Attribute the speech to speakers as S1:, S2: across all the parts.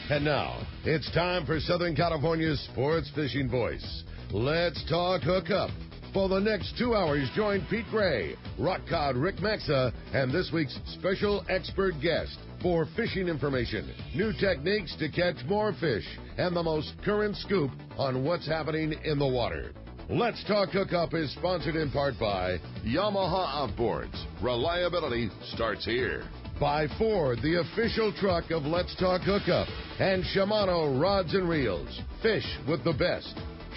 S1: And now, it's time for Southern California's sports fishing voice. Let's talk hookup. For the next 2 hours, join Pete Gray, rock cod Rick Maxa, and this week's special expert guest for fishing information, new techniques to catch more fish, and the most current scoop on what's happening in the water. Let's Talk Hookup is sponsored in part by Yamaha Outboards. Reliability starts here. By Ford, the official truck of Let's Talk Hookup. And Shimano Rods and Reels. Fish with the best.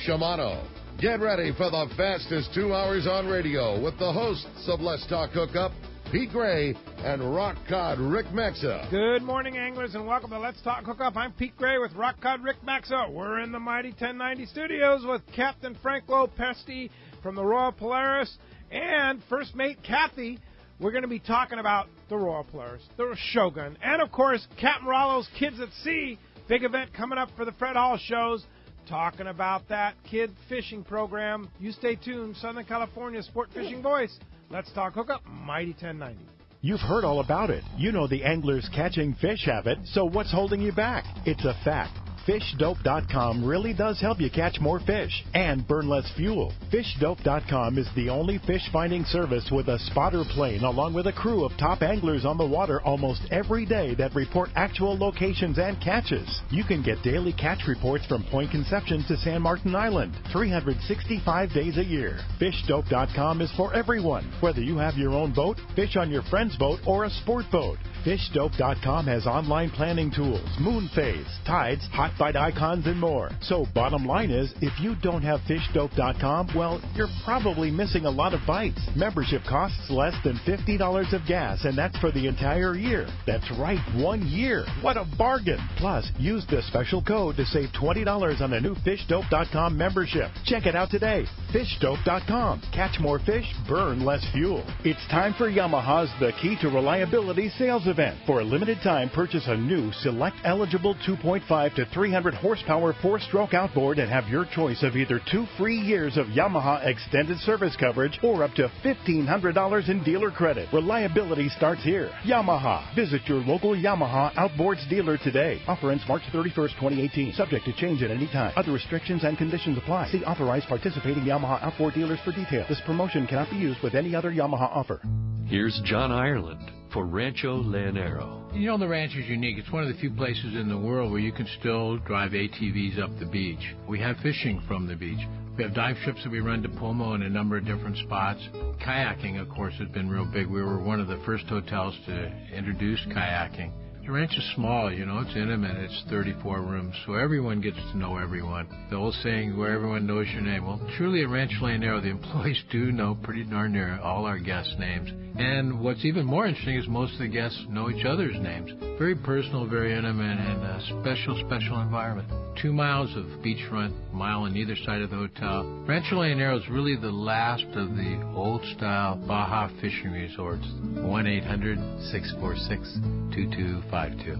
S1: Shimano. Get ready for the fastest 2 hours on radio with the hosts of Let's Talk Hookup, Pete Gray and Rock Cod Rick Maxa.
S2: Good morning, anglers, and welcome to Let's Talk Hookup. I'm Pete Gray with Rock Cod Rick Maxa. We're in the mighty 1090 studios with Captain Frank LoPreste from the Royal Polaris and First Mate Kathy. We're going to be talking about the Royal Polaris, the Shogun, and, of course, Captain Rollo's Kids at Sea, big event coming up for the Fred Hall shows. Talking about that kid fishing program. You stay tuned. Southern California Sport Fishing Voice. Let's Talk Hookup, Mighty 1090.
S3: You've heard all about it. You know the angler's catching fish habit, so what's holding you back? It's a fact. FishDope.com really does help you catch more fish and burn less fuel. FishDope.com is the only fish finding service with a spotter plane along with a crew of top anglers on the water almost every day that report actual locations and catches. You can get daily catch reports from Point Conception to San Martin Island, 365 days a year. FishDope.com is for everyone, whether you have your own boat, fish on your friend's boat, or a sport boat. FishDope.com has online planning tools, moon phase, tides, hot bite icons, and more. So bottom line is, if you don't have FishDope.com, well, you're probably missing a lot of bites. Membership costs less than $50 of gas, and that's for the entire year. That's right, 1 year. What a bargain. Plus, use the special code to save $20 on a new FishDope.com membership. Check it out today. FishDope.com. Catch more fish, burn less fuel. It's time for Yamaha's The Key to Reliability sales event. For a limited time, purchase a new select eligible 2.5 to 300 horsepower 4-stroke outboard and have your choice of either 2 free years of Yamaha extended service coverage or up to $1,500 in dealer credit. Reliability starts here. Yamaha. Visit your local Yamaha Outboards dealer today. Offer ends March 31st, 2018. Subject to change at any time. Other restrictions and conditions apply. See authorized participating Yamaha outboard dealers for details. This promotion cannot be used with any other Yamaha offer.
S4: Here's John Ireland for Rancho Leonero.
S5: You know, the ranch is unique. It's one of the few places in the world where you can still drive ATVs up the beach. We have fishing from the beach. We have dive trips that we run to Pomo in a number of different spots. Kayaking, of course, has been real big. We were one of the first hotels to introduce kayaking. The ranch is small, you know, it's intimate, it's 34 rooms, so everyone gets to know everyone. The old saying, where everyone knows your name. Well, truly at Rancho Leonero, the employees do know pretty darn near all our guests' names. And what's even more interesting is most of the guests know each other's names. Very personal, very intimate, and a special, special environment. 2 miles of beachfront, mile on either side of the hotel. Rancho Leonero is really the last of the old-style Baja fishing resorts. 1-800-646-2252.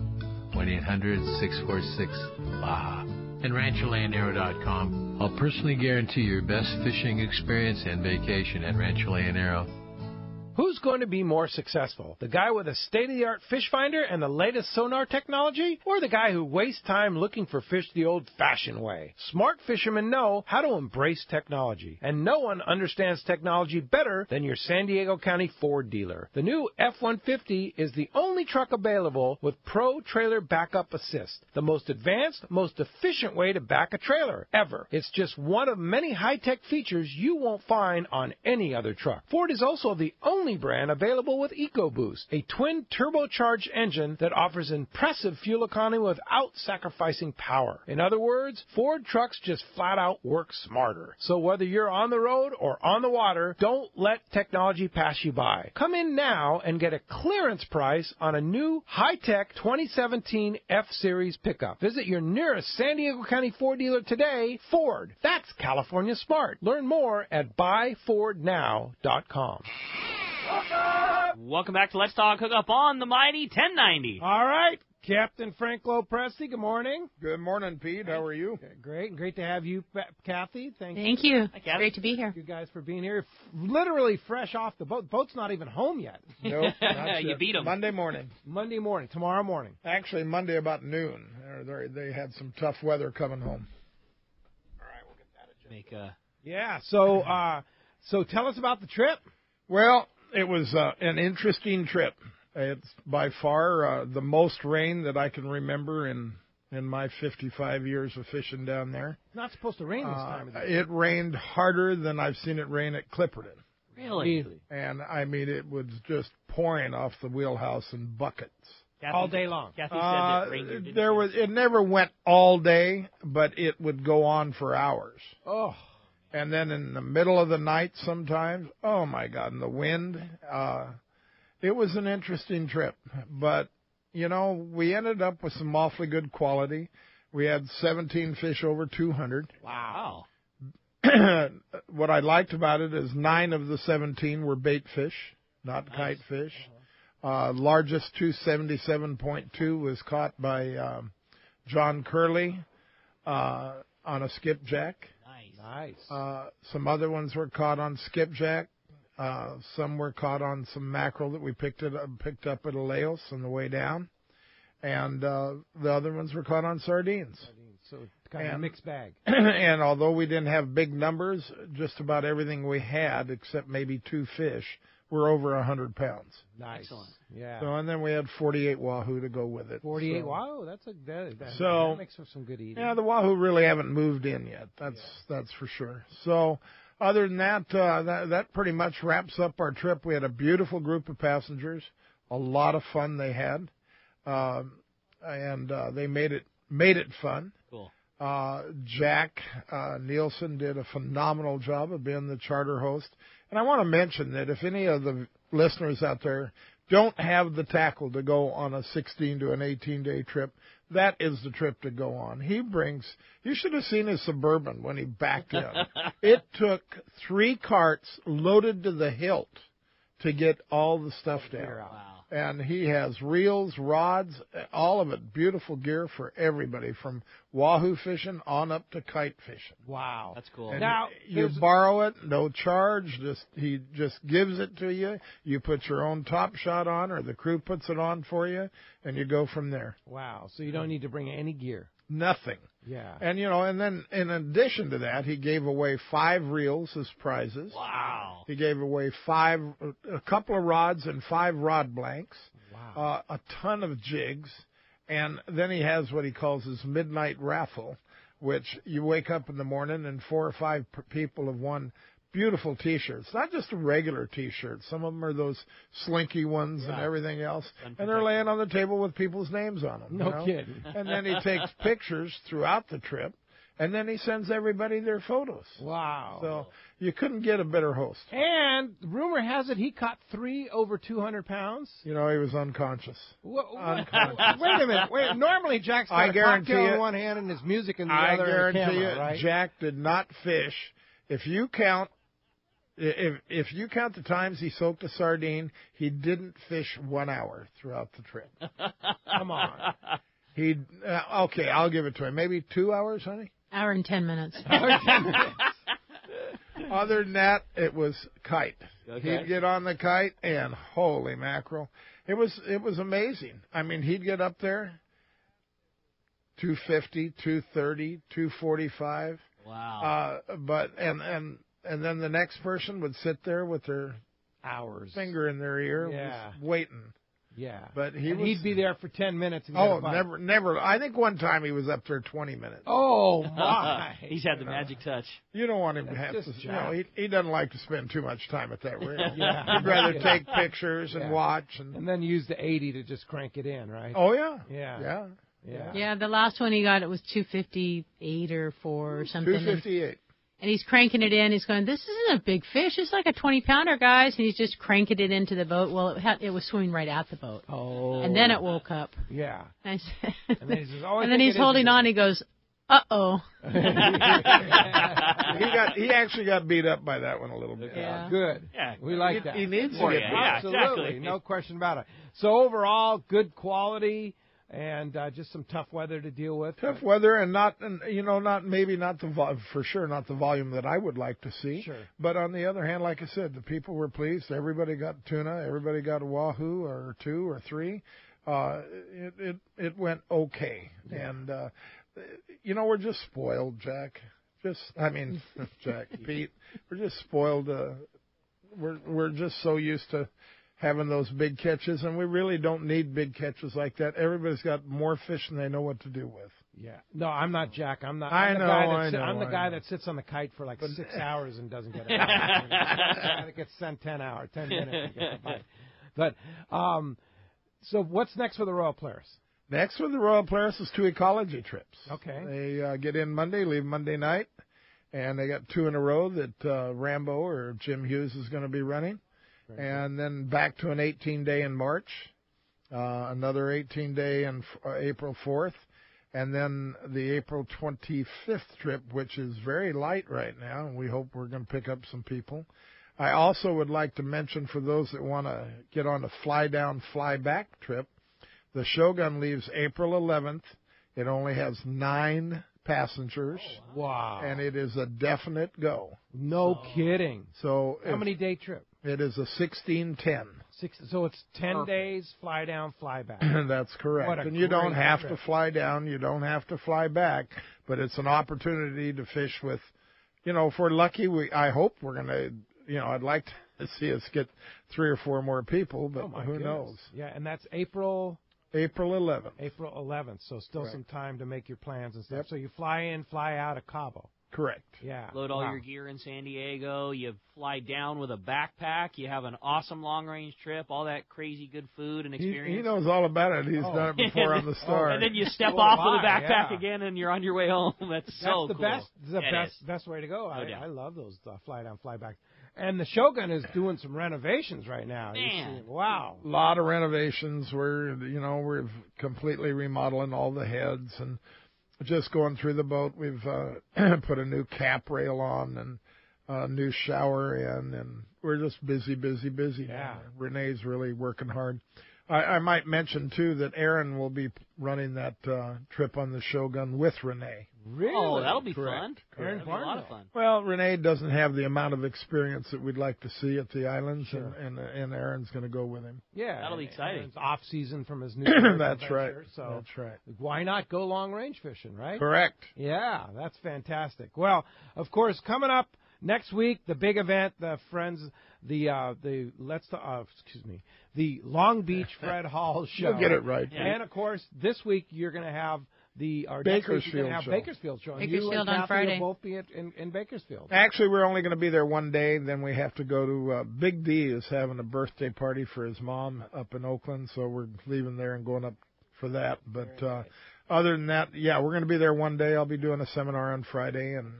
S5: 1-800-646-BAJA. And RanchoLeonero.com. I'll personally guarantee your best fishing experience and vacation at Rancho Leonero.
S2: Who's going to be more successful? The guy with a state-of-the-art fish finder and the latest sonar technology? Or the guy who wastes time looking for fish the old-fashioned way? Smart fishermen know how to embrace technology. And no one understands technology better than your San Diego County Ford dealer. The new F-150 is the only truck available with Pro Trailer Backup Assist, the most advanced, most efficient way to back a trailer ever. It's just one of many high-tech features you won't find on any other truck. Ford is also the only brand available with EcoBoost, a twin turbocharged engine that offers impressive fuel economy without sacrificing power. In other words, Ford trucks just flat out work smarter. So whether you're on the road or on the water, don't let technology pass you by. Come in now and get a clearance price on a new high-tech 2017 F-Series pickup. Visit your nearest San Diego County Ford dealer today. Ford, that's California smart. Learn more at buyfordnow.com.
S6: Welcome back to Let's Talk Hookup on the Mighty 1090.
S2: All right, Captain Frank LoPreste, good morning.
S6: Good morning, Pete. How are you?
S2: Great. Great to have you, Kathy. Thank
S7: you. Great to be here.
S2: You guys for being here. Literally fresh off the boat. The boat's not even home yet.
S6: Nope.
S8: You beat them.
S6: Monday morning.
S2: Tomorrow morning.
S6: Actually, Monday about noon. They had some tough weather coming home.
S8: All right, we'll get that adjusted.
S2: Yeah, so tell us about the trip.
S6: Well, it was an interesting trip. It's by far the most rain that I can remember in my 55 years of fishing down there.
S2: It's not supposed to rain this time of the
S6: year. It rained harder than I've seen it rain at Clipperton.
S8: Really?
S6: And, I mean, it was just pouring off the wheelhouse in buckets.
S2: All day long.
S8: Kathy said it rained.
S6: It never went all day, but it would go on for hours.
S2: Oh.
S6: And then in the middle of the night sometimes, oh, my God, and the wind. It was an interesting trip, but, we ended up with some awfully good quality. We had 17 fish over 200.
S8: Wow.
S6: What I liked about it is 9 of the 17 were bait fish, not kite fish. Largest 277.2 was caught by John Curley on a skipjack.
S2: Nice.
S6: Some other ones were caught on skipjack. Some were caught on some mackerel that we picked up at Laos on the way down, and the other ones were caught on sardines.
S2: So kind of a mixed bag.
S6: And although we didn't have big numbers, just about everything we had, except maybe 2 fish, were over 100 pounds.
S2: Nice.
S8: Excellent.
S2: Yeah.
S6: So, and then we had 48 wahoo to go with it.
S2: 48 wahoo. That makes for some good eating.
S6: Yeah, the wahoo really haven't moved in yet. That's for sure. So. Other than that, that pretty much wraps up our trip. We had a beautiful group of passengers, a lot of fun they had, and they made it fun.
S8: Cool.
S6: Jack Nielsen did a phenomenal job of being the charter host. And I want to mention that if any of the listeners out there don't have the tackle to go on a 16 to an 18-day trip, that is the trip to go on. You should have seen his Suburban when he backed in. It took 3 carts loaded to the hilt to get all the stuff down.
S8: Wow.
S6: And he has reels, rods, all of it, beautiful gear for everybody, from wahoo fishing on up to kite fishing.
S2: Wow.
S8: That's cool.
S6: And
S2: now,
S6: you borrow it, no charge. He just gives it to you. You put your own top shot on, or the crew puts it on for you, and you go from there.
S2: Wow. So you don't need to bring any gear.
S6: Nothing.
S2: Yeah.
S6: And, and then in addition to that, he gave away 5 reels as prizes.
S8: Wow.
S6: He gave away a couple of rods and 5 rod blanks.
S2: Wow.
S6: A ton of jigs. And then he has what he calls his midnight raffle, which you wake up in the morning and 4 or 5 people have won beautiful T-shirts. Not just a regular T-shirt. Some of them are those slinky ones and everything else. And they're laying on the table with people's names on them.
S2: No kidding.
S6: And then he takes pictures throughout the trip, and then he sends everybody their photos.
S2: Wow.
S6: So you couldn't get a better host.
S2: And rumor has it he caught 3 over 200 pounds.
S6: He was unconscious.
S2: Unconscious. Wait a minute. Normally Jack's got a cocktail in one hand and his music in the other.
S6: I guarantee
S2: camera, right?
S6: Jack did not fish. If you count the times he soaked a sardine, he didn't fish 1 hour throughout the trip.
S2: Come on.
S6: Okay, I'll give it to him. Maybe 2 hours, honey?
S7: Hour and 10 minutes.
S6: Other than that, it was kite.
S8: Okay.
S6: He'd get on the kite, and holy mackerel. It was amazing. I mean, he'd get up there, 250, 230, 245.
S8: Wow.
S6: And then the next person would sit there with their finger in their ear, just waiting.
S2: Yeah.
S6: But
S2: he'd be there for 10 minutes.
S6: And never. I think one time he was up there 20 minutes.
S2: Oh, my.
S8: He's had the magic touch.
S6: You don't want him to have to. He doesn't like to spend too much time at that reel.
S2: Yeah.
S6: He'd rather take pictures and watch.
S2: And then use the 80 to just crank it in, right?
S6: Oh, yeah.
S2: Yeah.
S7: Yeah, the last one he got, it was 258 or 4 or something.
S6: 258.
S7: And he's cranking it in. He's going, this isn't a big fish. It's like a 20-pounder, guys. And he's just cranking it into the boat. Well, it was swimming right at the boat.
S2: Oh.
S7: And then it woke up.
S2: Yeah.
S7: And
S2: then
S7: he's holding on. He goes, uh-oh.
S6: He actually got beat up by that one a little bit.
S2: Yeah. Good.
S8: Yeah.
S2: We like that.
S6: He needs to get
S8: yeah,
S2: Absolutely.
S8: exactly.
S2: No question about it. So overall, good quality. and just some tough weather to deal with.
S6: Tough weather, and not for sure not the volume that I would like to see.
S2: Sure.
S6: But on the other hand, like I said, the people were pleased. Everybody got tuna. Everybody got a wahoo or 2 or 3. It went okay, and we're just spoiled, Jack. Jack, Pete, we're just spoiled. We're just so used to having those big catches, and we really don't need big catches like that. Everybody's got more fish than they know what to do with.
S2: Yeah. No, I'm not Jack. I'm not.
S6: I'm
S2: the guy that sits on the kite for like 6 hours and doesn't get it. I'm the guy that gets sent 10 minutes to get the bite. But so what's next for the Royal Players?
S6: Next for the Royal Players is 2 ecology trips.
S2: Okay.
S6: They get in Monday, leave Monday night, and they got 2 in a row that Rambo or Jim Hughes is going to be running. And then back to an 18-day in March, another 18-day in April 4th, and then the April 25th trip, which is very light right now, and we hope we're going to pick up some people. I also would like to mention for those that want to get on a fly-down, fly-back trip, the Shogun leaves April 11th. It only has 9 passengers.
S2: Oh, wow.
S6: And it is a definite go.
S2: No kidding.
S6: So
S2: how many day trip?
S6: It is a 16-10.
S2: So it's 10 days, fly down, fly back.
S6: That's correct. And you don't have to fly down, you don't have to fly back, but it's an opportunity to fish with, if we're lucky, I hope we're going to, I'd like to see us get 3 or 4 more people, but who knows?
S2: Yeah, and that's April
S6: 11th.
S2: April 11th, so still some time to make your plans and stuff.
S6: Yep.
S2: So you fly in, fly out of Cabo.
S6: Correct.
S2: Yeah.
S8: Load all your gear in San Diego. You fly down with a backpack. You have an awesome long-range trip, all that crazy good food and experience.
S6: He knows all about it. He's done it before on the Star.
S8: And then you step off with a backpack again, and you're on your way home. That's so
S2: the
S8: cool.
S2: best way to go.
S8: No doubt.
S2: I love those fly down, fly back. And the Shogun is doing some renovations right now.
S8: Man.
S2: Wow.
S6: A lot of renovations. We're completely remodeling all the heads and just going through the boat. We've put a new cap rail on and a new shower in, and we're just busy.
S2: Yeah.
S6: Renee's really working hard. I might mention, too, that Aaron will be running that trip on the Shogun with Renee.
S2: Really?
S8: Oh, that'll be
S6: Correct.
S8: fun.
S2: Aaron
S8: That'll be a lot of fun.
S6: Well, Renee doesn't have the amount of experience that we'd like to see at the islands,
S2: Sure.
S6: and Aaron's going to go with him.
S2: Yeah.
S8: That'll be exciting.
S2: It's off season from his new
S6: That's
S2: adventure,
S6: right.
S2: So
S6: That's right.
S2: why not go long range fishing, right?
S6: Correct.
S2: Yeah, that's fantastic. Well, of course, coming up next week, the big event, the Long Beach Fred Hall show.
S6: You'll get it right.
S2: Yeah. And of course, this week you're going to have the
S6: Bakersfield show.
S2: Bakersfield show. And
S7: Bakersfield
S2: you and
S7: on
S2: Kathy
S7: Friday.
S2: will both be in Bakersfield.
S6: Actually, we're only going to be there one day. Then we have to go to Big D is having a birthday party for his mom up in Oakland, so we're leaving there and going up for that. But other than that, yeah, we're going to be there one day. I'll be doing a seminar on Friday, and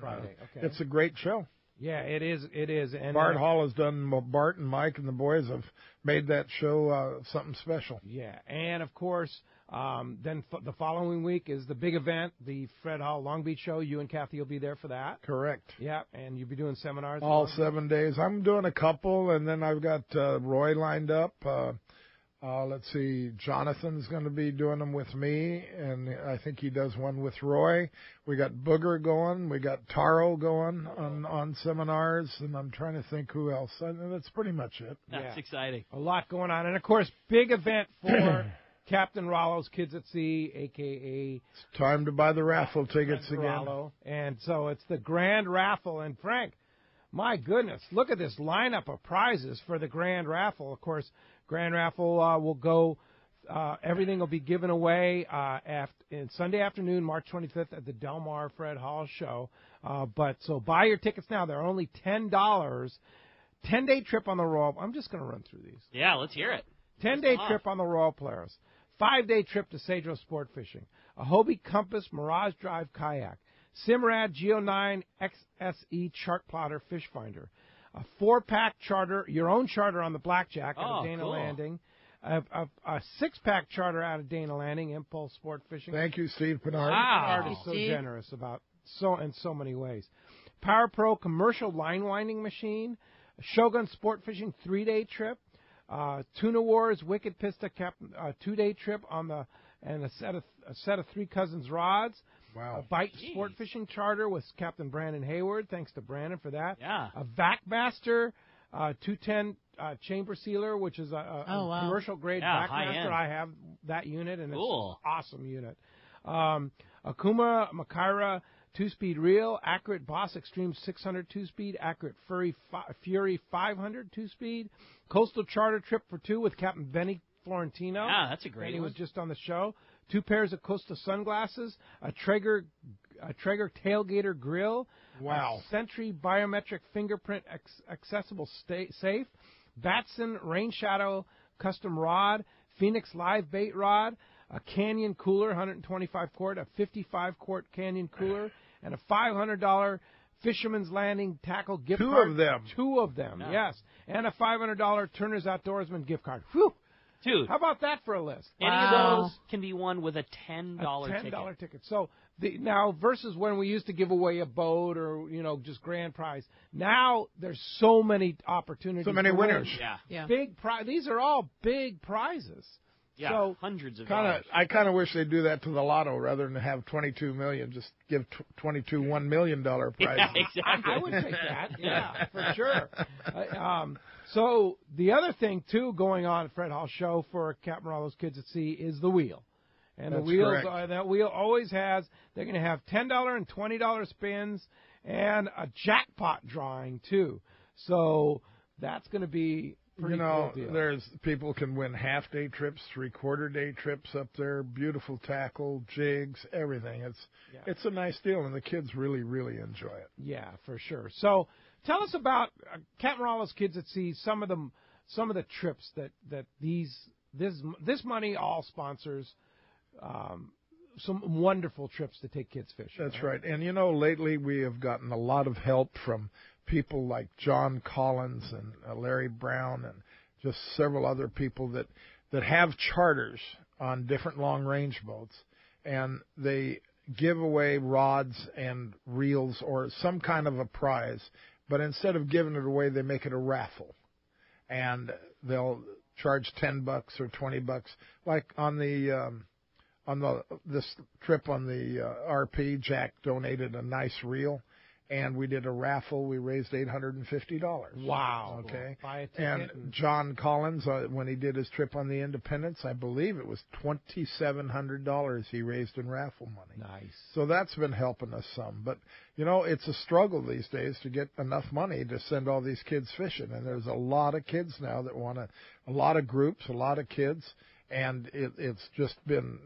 S6: it's a great show.
S2: Yeah, it is. It is. And
S6: Bart Hall has done. Bart and Mike and the boys have made that show something special.
S2: Yeah, and of course, then the following week is the big event, the Fred Hall Long Beach show. You and Kathy will be there for that.
S6: Correct.
S2: Yeah, and you'll be doing seminars.
S6: All 7 days. I'm doing a couple, and then I've got Roy lined up. Let's see, Jonathan's going to be doing them with me, and I think he does one with Roy. We got Booger going. We got Taro going on seminars, and I'm trying to think who else. That's pretty much it.
S8: That's exciting.
S2: A lot going on. And, of course, big event for Captain Rollo's Kids at Sea, a.k.a.
S6: It's time to buy the raffle tickets again.
S2: Rollo. And so it's the Grand Raffle. And, Frank, my goodness, look at this lineup of prizes for the Grand Raffle. Of course, Grand Raffle will go, everything will be given away in Sunday afternoon, March 25th at the Del Mar Fred Hall show. So buy your tickets now. They're only $10. 10-day trip on the Royal. I'm just going to run through these.
S8: Yeah, let's hear it.
S2: 10-day trip on the Royal Players. 5-day trip to Cedro Sport Fishing. A Hobie Compass Mirage Drive Kayak. Simrad Geo 9 XSE Chart Plotter Fish Finder. A 4-pack charter, your own charter on the Blackjack out of Dana Landing. A 6-pack charter out of Dana Landing, Impulse Sport Fishing.
S6: Thank you, Steve Pinard.
S2: Wow. Pinard is so generous about in so many ways. Power Pro Commercial Line Winding Machine. Shogun Sport Fishing 3-day trip. Tuna Wars Wicked Pista 2-day trip on the and a set of Three Cousins rods.
S6: Wow.
S2: A Bite Sport Fishing Charter with Captain Brandon Hayward. Thanks to Brandon for that.
S8: Yeah.
S2: A Vac-Master 210 chamber sealer, which is a commercial grade Vac-Master. I have that unit, and it's an awesome unit. Akuma Makaira 2-speed reel, Accurate Boss Extreme 600 2-speed, Accurate Fury 500 2-speed, Coastal Charter Trip for 2 with Captain Benny Florentino.
S8: Yeah, that's a great one.
S2: He was just on the show. 2 pairs of Costa sunglasses, a Traeger tailgater grill,
S6: wow,
S2: a Sentry biometric fingerprint accessible safe, Batson Rain Shadow custom rod, Phoenix live bait rod, a Canyon cooler, 125 quart, a 55 quart Canyon cooler, and a $500 Fisherman's Landing tackle gift card. Two of them, yes, and a $500 Turner's Outdoorsman gift card. Whew.
S8: Dude,
S2: how about that for a list?
S8: Any of those can be won with a $10 ticket.
S2: $10 ticket. So now versus when we used to give away a boat or just grand prize. Now there's so many opportunities.
S6: So many winners.
S8: Yeah.
S2: Big These are all big prizes.
S8: Yeah.
S2: So
S8: hundreds of dollars.
S6: I kind of wish they'd do that to the lotto rather than have 22 million. Just give 22 $1 million prizes.
S8: Yeah, exactly.
S2: I would take that. Yeah, for sure. So the other thing, too, going on at Fred Hall Show for Captain Rollo's Kids at Sea is the wheel. And
S6: That's
S2: the wheels,
S6: correct.
S2: That wheel always has, they're going to have $10 and $20 spins and a jackpot drawing, too. So that's going to be pretty cool deal.
S6: There's people can win half-day trips, three-quarter-day trips up there, beautiful tackle, jigs, everything. It's a nice deal, and the kids really, really enjoy it.
S2: Yeah, for sure. So tell us about Captain Rollo's Kids at Sea. Some of the trips that this money all sponsors. Some wonderful trips to take kids fishing.
S6: That's right. And lately we have gotten a lot of help from people like John Collins and Larry Brown and just several other people that have charters on different long-range boats, and they give away rods and reels or some kind of a prize. But instead of giving it away, they make it a raffle, and they'll charge $10 or $20. Like on this trip on the RP, Jack donated a nice reel, and we did a raffle. We raised $850.
S2: Wow!
S6: Okay,
S2: buy a ticket
S6: and John Collins, when he did his trip on the Independence, I believe it was $2,700 he raised in raffle money.
S2: Nice.
S6: So that's been helping us some. But it's a struggle these days to get enough money to send all these kids fishing, and there's a lot of kids now that want a lot of groups, a lot of kids. And it's just been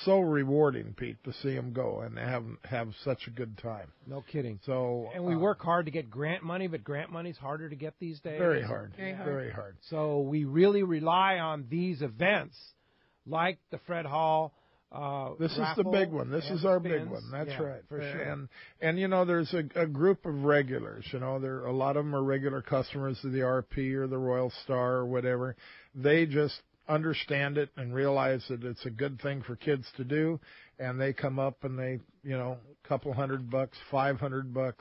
S6: so rewarding, Pete, to see them go and have such a good time.
S2: No kidding.
S6: So
S2: and we work hard to get grant money, but grant money's harder to get these days.
S6: Very hard. Very hard.
S2: So we really rely on these events, like the Fred Hall.
S6: This is the big one. This is our big one. That's right.
S2: For sure.
S6: And there's a group of regulars. There a lot of them are regular customers of the RP or the Royal Star or whatever. They just understand it and realize that it's a good thing for kids to do, and they come up and they, a couple $100, $500,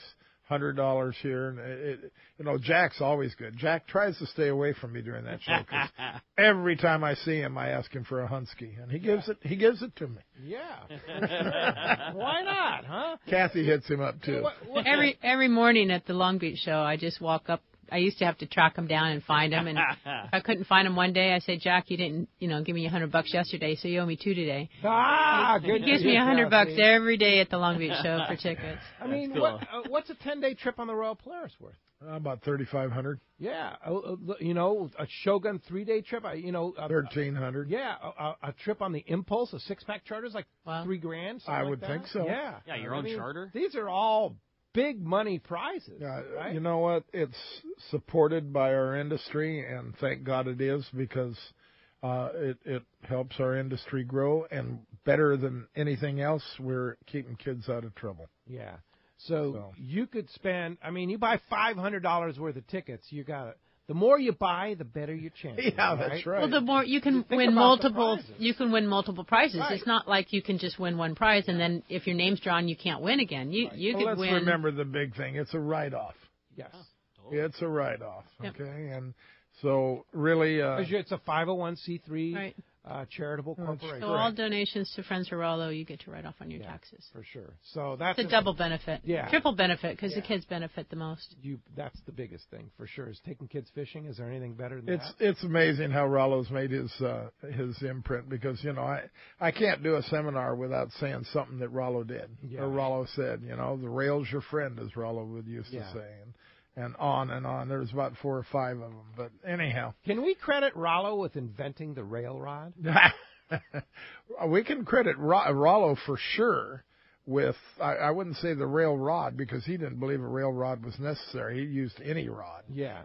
S6: $100 here, and Jack's always good. Jack tries to stay away from me during that show because every time I see him, I ask him for a Hunsky, and he gives it to me.
S2: Yeah, sure. Why not, huh?
S6: Kathy hits him up too.
S7: Every morning at the Long Beach show, I just walk up. I used to have to track him down and find him, and if I couldn't find him one day, I say, Jack, you didn't, give me $100 yesterday, so you owe me $2 today.
S2: Good.
S7: He gives me $100 every day at the Long Beach show for tickets.
S2: I mean, cool. What's a 10-day trip on the Royal Polaris worth?
S6: About $3,500.
S2: Yeah, a Shogun 3-day trip.
S6: $1,300.
S2: Yeah, a trip on the Impulse, a 6-pack charter is like $3,000.
S6: I would think so.
S2: Yeah,
S8: your own charter.
S2: These are all big money prizes.
S6: Right? You know what? It's supported by our industry, and thank God it is, because it helps our industry grow, and better than anything else, we're keeping kids out of trouble.
S2: Yeah. So you could spend, you buy $500 worth of tickets, you got it. The more you buy, the better your chances.
S6: Yeah, that's right.
S7: Well, the more you can win multiple. You can win multiple prizes. Right. It's not like you can just win one prize and then if your name's drawn, you can't win again. You could win.
S6: Let's remember the big thing. It's a write-off.
S2: Yes,
S6: it's a write-off. Okay, and so really,
S2: it's a 501c3.
S7: Right.
S2: charitable corporation.
S7: So all donations to Friends of Rollo, you get to write off on your taxes.
S2: For sure. So that's
S7: it's a double benefit.
S2: Yeah.
S7: Triple benefit because the kids benefit the most.
S2: That's the biggest thing, for sure, is taking kids fishing. Is there anything better than that?
S6: It's amazing how Rollo's made his imprint because, I can't do a seminar without saying something that Rollo did or Rollo said. The rail's your friend, as Rollo would used to say. And on and on. There's about 4 or 5 of them. But anyhow.
S2: Can we credit Rollo with inventing the rail rod?
S6: We can credit Rollo for sure with, I wouldn't say the rail rod because he didn't believe a rail rod was necessary. He used any rod.
S2: Yeah.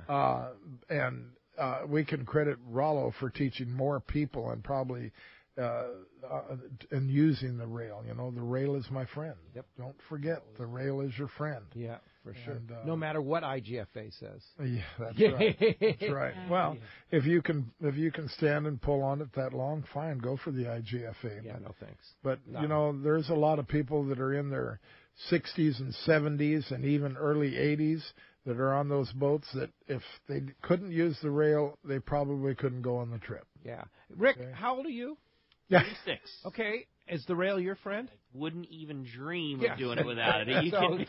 S6: And we can credit Rollo for teaching more people and probably and using the rail. The rail is my friend.
S2: Yep.
S6: Don't forget, the rail is your friend.
S2: Yeah, for sure.
S6: And,
S2: no matter what IGFA says.
S6: Yeah, that's right. That's right. Well, if you can stand and pull on it that long, fine, go for the IGFA.
S2: Yeah, no thanks.
S6: But there's a lot of people that are in their 60s and 70s and even early 80s that are on those boats that if they couldn't use the rail, they probably couldn't go on the trip.
S2: Yeah. Rick, how old are you?
S8: 36.
S2: Okay. Is the rail your friend?
S8: Wouldn't even dream of doing it without it.
S2: So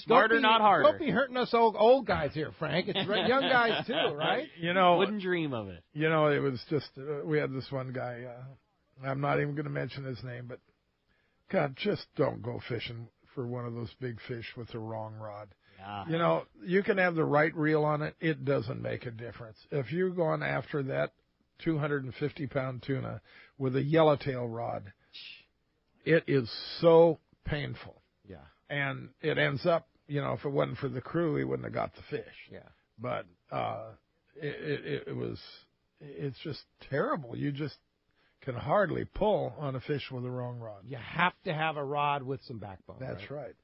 S8: smarter, not harder.
S2: Don't be hurting us old guys here, Frank. It's young guys too, right?
S8: Wouldn't dream of it.
S6: It was just we had this one guy. I'm not even going to mention his name, but God, just don't go fishing for one of those big fish with the wrong rod.
S8: Yeah.
S6: You can have the right reel on it. It doesn't make a difference. If you're going after that 250-pound tuna with a yellowtail rod, it is so painful.
S2: Yeah.
S6: And it ends up, if it wasn't for the crew, he wouldn't have got the fish.
S2: Yeah.
S6: But it's just terrible. You just can hardly pull on a fish with the wrong rod.
S2: You have to have a rod with some backbone.
S6: That's right.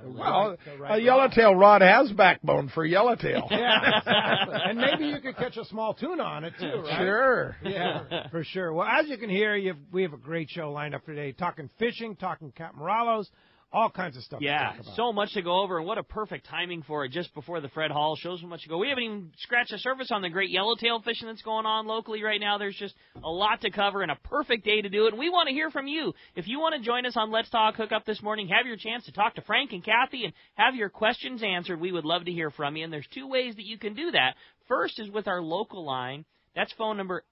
S2: Well,
S6: a yellowtail rod has backbone for yellowtail.
S2: Yeah, exactly. And maybe you could catch a small tuna on it, too, right?
S6: Sure.
S2: Yeah, for sure. Well, as you can hear, we have a great show lined up today, talking fishing, talking Captain Rollos, all kinds of stuff to talk about.
S8: So much to go over, and what a perfect timing for it just before the Fred Hall show. So much to go. We haven't even scratched the surface on the great yellowtail fishing that's going on locally right now. There's just a lot to cover and a perfect day to do it, and we want to hear from you. If you want to join us on Let's Talk Hookup this morning, have your chance to talk to Frank and Kathy and have your questions answered. We would love to hear from you, and there's 2 ways that you can do that. First is with our local line. That's phone number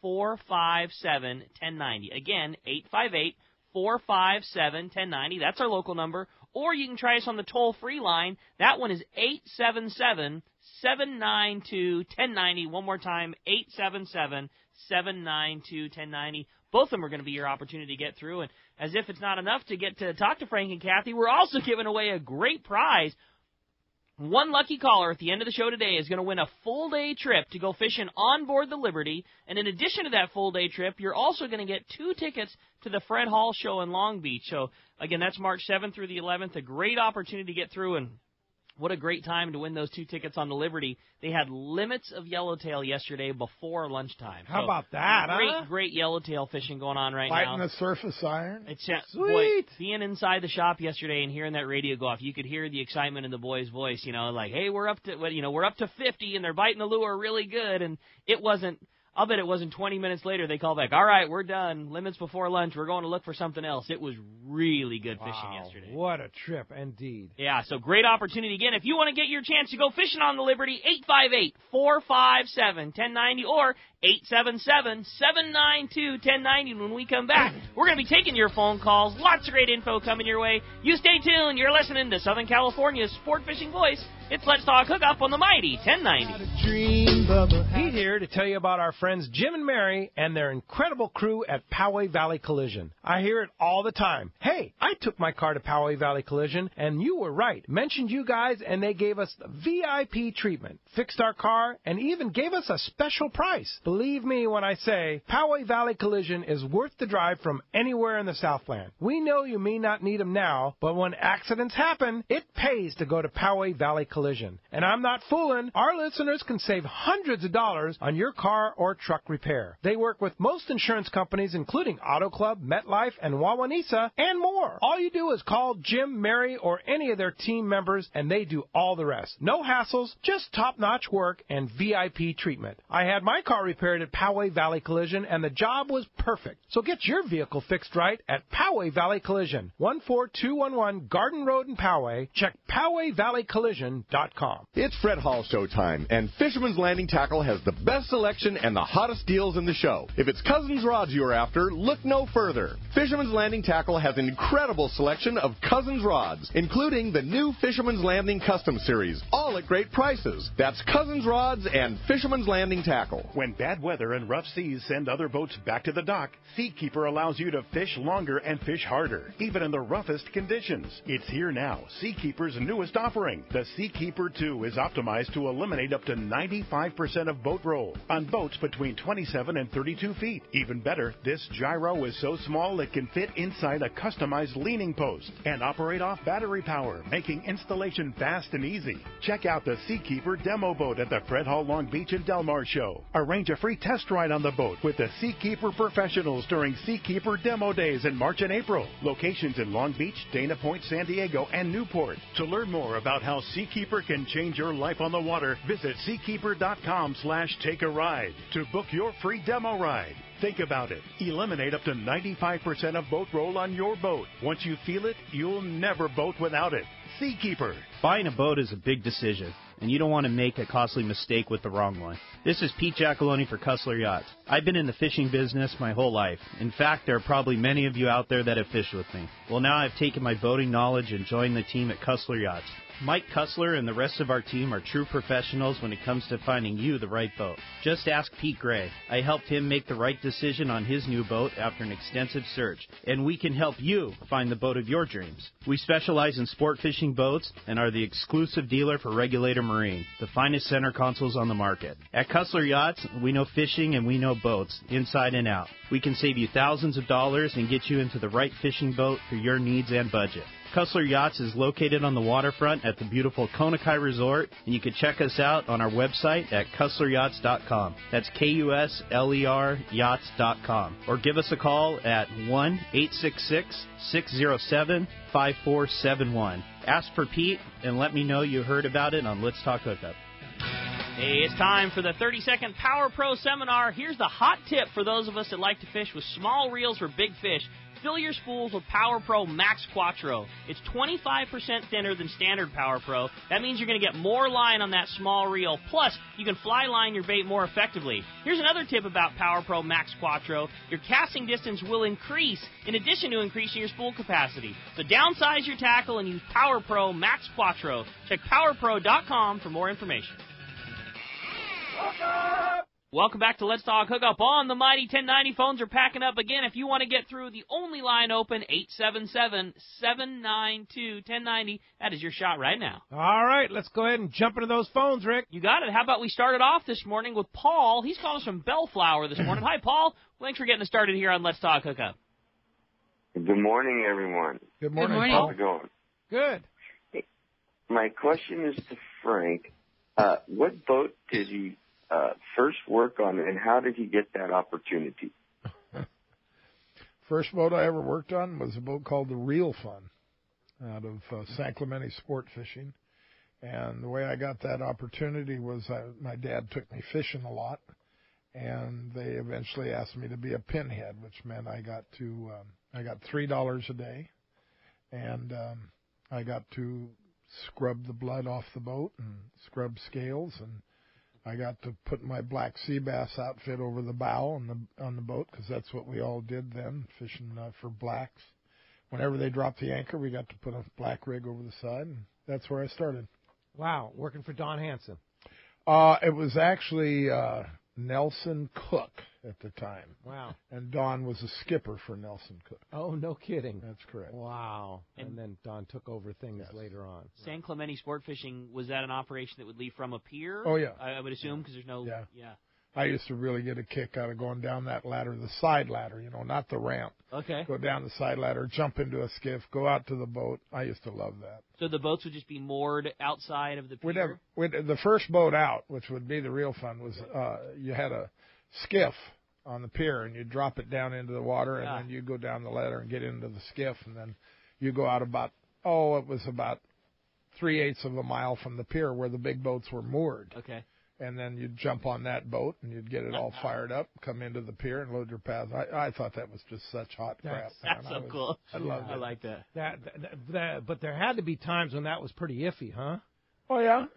S8: 858-457-1090. Again, 858-457-1090. That's our local number. Or you can try us on the toll-free line. That one is 877-792-1090. One more time, 877-792-1090. Both of them are going to be your opportunity to get through. And as if it's not enough to get to talk to Frank and Kathy, we're also giving away a great prize. One lucky caller at the end of the show today is going to win a full-day trip to go fishing on board the Liberty. And in addition to that full-day trip, you're also going to get 2 tickets to the Fred Hall show in Long Beach. So, again, that's March 7th through the 11th. A great opportunity to get through, and what a great time to win those 2 tickets on the Liberty. They had limits of yellowtail yesterday before lunchtime.
S2: How about that,
S8: Great yellowtail fishing going on right now.
S6: Fighting the surface iron.
S8: It's
S2: sweet.
S8: Boy, being inside the shop yesterday and hearing that radio go off, you could hear the excitement in the boys' voice. Like, hey, we're up to 50, and they're biting the lure really good. And it wasn't. I'll bet it wasn't 20 minutes later they called back, all right, we're done. Limits before lunch. We're going to look for something else. It was really good fishing yesterday.
S2: What a trip, indeed.
S8: Yeah, so great opportunity. Again, if you want to get your chance to go fishing on the Liberty, 858-457-1090 or 877-792-1090. When we come back, we're going to be taking your phone calls. Lots of great info coming your way. You stay tuned. You're listening to Southern California's sport fishing voice. It's Let's Talk Hookup on the mighty 1090.
S2: Pete here to tell you about our friends Jim and Mary and their incredible crew at Poway Valley Collision. I hear it all the time. Hey, I took my car to Poway Valley Collision, and you were right. Mentioned you guys, and they gave us the VIP treatment, fixed our car, and even gave us a special price. Believe me when I say Poway Valley Collision is worth the drive from anywhere in the Southland. We know you may not need them now, but when accidents happen, it pays to go to Poway Valley Collision. And I'm not fooling. Our listeners can save hundreds hundreds of dollars on your car or truck repair. They work with most insurance companies, including Auto Club, MetLife, and Wawanesa, and more. All you do is call Jim, Mary, or any of their team members, and they do all the rest. No hassles, just top-notch work and VIP treatment. I had my car repaired at Poway Valley Collision, and the job was perfect. So get your vehicle fixed right at Poway Valley Collision, 14211 Garden Road in Poway. Check PowayValleyCollision.com.
S9: It's Fred Hall show time, and Fisherman's Landing Tackle has the best selection and the hottest deals in the show. If it's Cousins rods you're after, look no further. Fisherman's Landing Tackle has an incredible selection of Cousins rods, including the new Fisherman's Landing Custom Series, all at great prices. That's Cousins rods and Fisherman's Landing Tackle.
S3: When bad weather and rough seas send other boats back to the dock, Seakeeper allows you to fish longer and fish harder, even in the roughest conditions. It's here now, Seakeeper's newest offering. The Seakeeper 2 is optimized to eliminate up to 95% of boat roll on boats between 27 and 32 feet. Even better, this gyro is so small it can fit inside a customized leaning post and operate off battery power, making installation fast and easy. Check out the Seakeeper demo boat at the Fred Hall Long Beach and Del Mar show. Arrange a free test ride on the boat with the Seakeeper professionals during Seakeeper demo days in March and April. Locations in Long Beach, Dana Point, San Diego, and Newport. To learn more about how Seakeeper can change your life on the water, visit seakeeper.com/take-a-ride to book your free demo ride. Think about it. Eliminate up to 95% of boat roll on your boat. Once you feel it, you'll never boat without it. Seakeeper.
S10: Buying a boat is a big decision, and you don't want to make a costly mistake with the wrong one. This is Pete Giacalone for Cussler Yachts. I've been in the fishing business my whole life. In fact, there are probably many of you out there that have fished with me. Well, now I've taken my boating knowledge and joined the team at Cussler Yachts. Mike Cussler and the rest of our team are true professionals when it comes to finding you the right boat. Just ask Pete Gray. I helped him make the right decision on his new boat after an extensive search, and we can help you find the boat of your dreams. We specialize in sport fishing boats and are the exclusive dealer for Regulator Marine, the finest center consoles on the market. At Cussler Yachts, we know fishing and we know boats, inside and out. We can save you thousands of dollars and get you into the right fishing boat for your needs and budget. Cussler Yachts is located on the waterfront at the beautiful Konakai Resort, and you can check us out on our website at CusslerYachts.com. That's KUSLER Yachts.com. Or give us a call at 1-866-607-5471. Ask for Pete and let me know you heard about it on Let's Talk Hookup.
S8: Hey, it's time for the 30-second Power Pro Seminar. Here's the hot tip for those of us that like to fish with small reels for big fish. Fill your spools with Power Pro Max Quattro. It's 25% thinner than standard Power Pro. That means you're going to get more line on that small reel. Plus, you can fly line your bait more effectively. Here's another tip about Power Pro Max Quattro. Your casting distance will increase in addition to increasing your spool capacity. So downsize your tackle and use Power Pro Max Quattro. Check PowerPro.com for more information. Welcome back to Let's Talk Hookup on the Mighty 1090. Phones are packing up again. If you want to get through, the only line open, 877-792-1090. That is your shot right now.
S2: All right, let's go ahead and jump into those phones, Rick.
S8: You got it. How about we start it off this morning with Paul? He's calling us from Bellflower this morning. Hi, Paul. Thanks for getting us started here on Let's Talk Hookup.
S11: Good morning, everyone.
S6: Good morning,
S11: How's it going?
S2: Good.
S11: Hey, my question is to Frank. What boat did he first work on, and how did he get that opportunity?
S6: First boat I ever worked on was a boat called the Reel Fun out of San Clemente Sport Fishing. And the way I got that opportunity was my dad took me fishing a lot, and they eventually asked me to be a pinhead, which meant I got $3 a day, and I got to scrub the blood off the boat and scrub scales, and I got to put my black sea bass outfit over the bow on the boat, because that's what we all did then, fishing for blacks. Whenever they dropped the anchor, we got to put a black rig over the side, and that's where I started.
S2: Wow, working for Don Hansen.
S6: It was actually Nelson Cook at the time.
S2: Wow.
S6: And Don was a skipper for Nelson Cook.
S2: Oh, no kidding.
S6: That's correct.
S2: Wow. And then Don took over things later on.
S8: San Clemente Sport Fishing, was that an operation that would leave from a pier?
S6: Oh, yeah.
S8: I would assume, because there's no...
S6: Yeah. I used to really get a kick out of going down that ladder, the side ladder, not the ramp.
S8: Okay.
S6: Go down the side ladder, jump into a skiff, go out to the boat. I used to love that.
S8: So the boats would just be moored outside of the pier?
S6: The first boat out, which would be the real fun, was you had a skiff on the pier, and you drop it down into the water, and then you go down the ladder and get into the skiff, and then you go out about 3/8 of a mile from the pier where the big boats were moored.
S8: Okay.
S6: And then you'd jump on that boat, and you'd get it all fired up, come into the pier, and load your pads. I thought that was just such hot crap.
S8: That's so cool.
S6: I loved it.
S8: I like that.
S2: But there had to be times when that was pretty iffy, huh?
S6: Oh, yeah,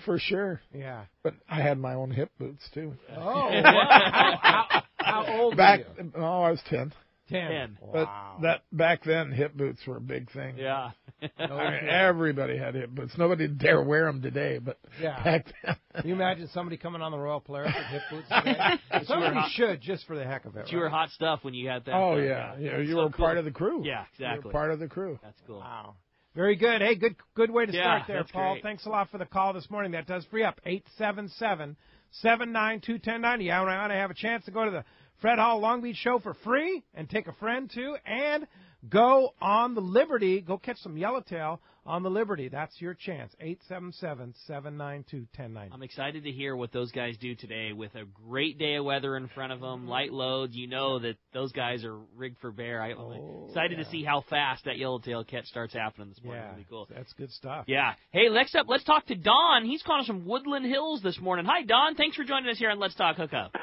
S6: for sure.
S2: Yeah.
S6: But I had my own hip boots, too.
S2: Oh, wow. How old were you?
S6: Oh, I was 10.
S8: 10.
S2: Wow.
S6: But back then, hip boots were a big thing.
S8: Yeah.
S6: Everybody had hip boots. Nobody dare wear them today, but back then.
S2: Can you imagine somebody coming on the Royal Polaris with hip boots today? Somebody should, just for the heck of it.
S8: But you were hot stuff when you had that.
S6: Oh, yeah. You were part of the crew.
S8: Yeah, exactly.
S6: You were part of the crew.
S8: That's cool.
S2: Wow. Very good. Hey, good way to start there, Paul.
S8: Great.
S2: Thanks a lot for the call this morning. That does free up 877-792-1090. You want to have a chance to go to the Fred Hall Long Beach show for free and take a friend too, and go on the Liberty. Go catch some yellowtail on the Liberty. That's your chance. 877-792-1090.
S8: I'm excited to hear what those guys do today with a great day of weather in front of them, light loads. You know that those guys are rigged for bear. I'm excited to see how fast that yellowtail catch starts happening this morning. It'll be cool.
S2: That's good stuff.
S8: Yeah. Hey, next up, let's talk to Don. He's calling us from Woodland Hills this morning. Hi, Don. Thanks for joining us here on Let's Talk Hookup.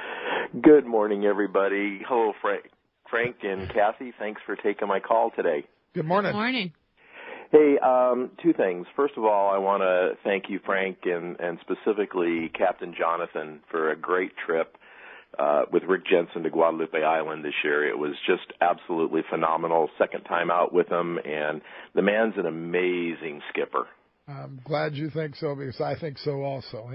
S12: Good morning, everybody. Hello, Frank and Kathy. Thanks for taking my call today.
S6: Good morning.
S7: Good morning.
S12: Hey, two things. First of all, I want to thank you, Frank, and specifically Captain Jonathan, for a great trip with Rick Jensen to Guadalupe Island this year. It was just absolutely phenomenal. Second time out with him, and the man's an amazing skipper.
S6: I'm glad you think so, because I think so also.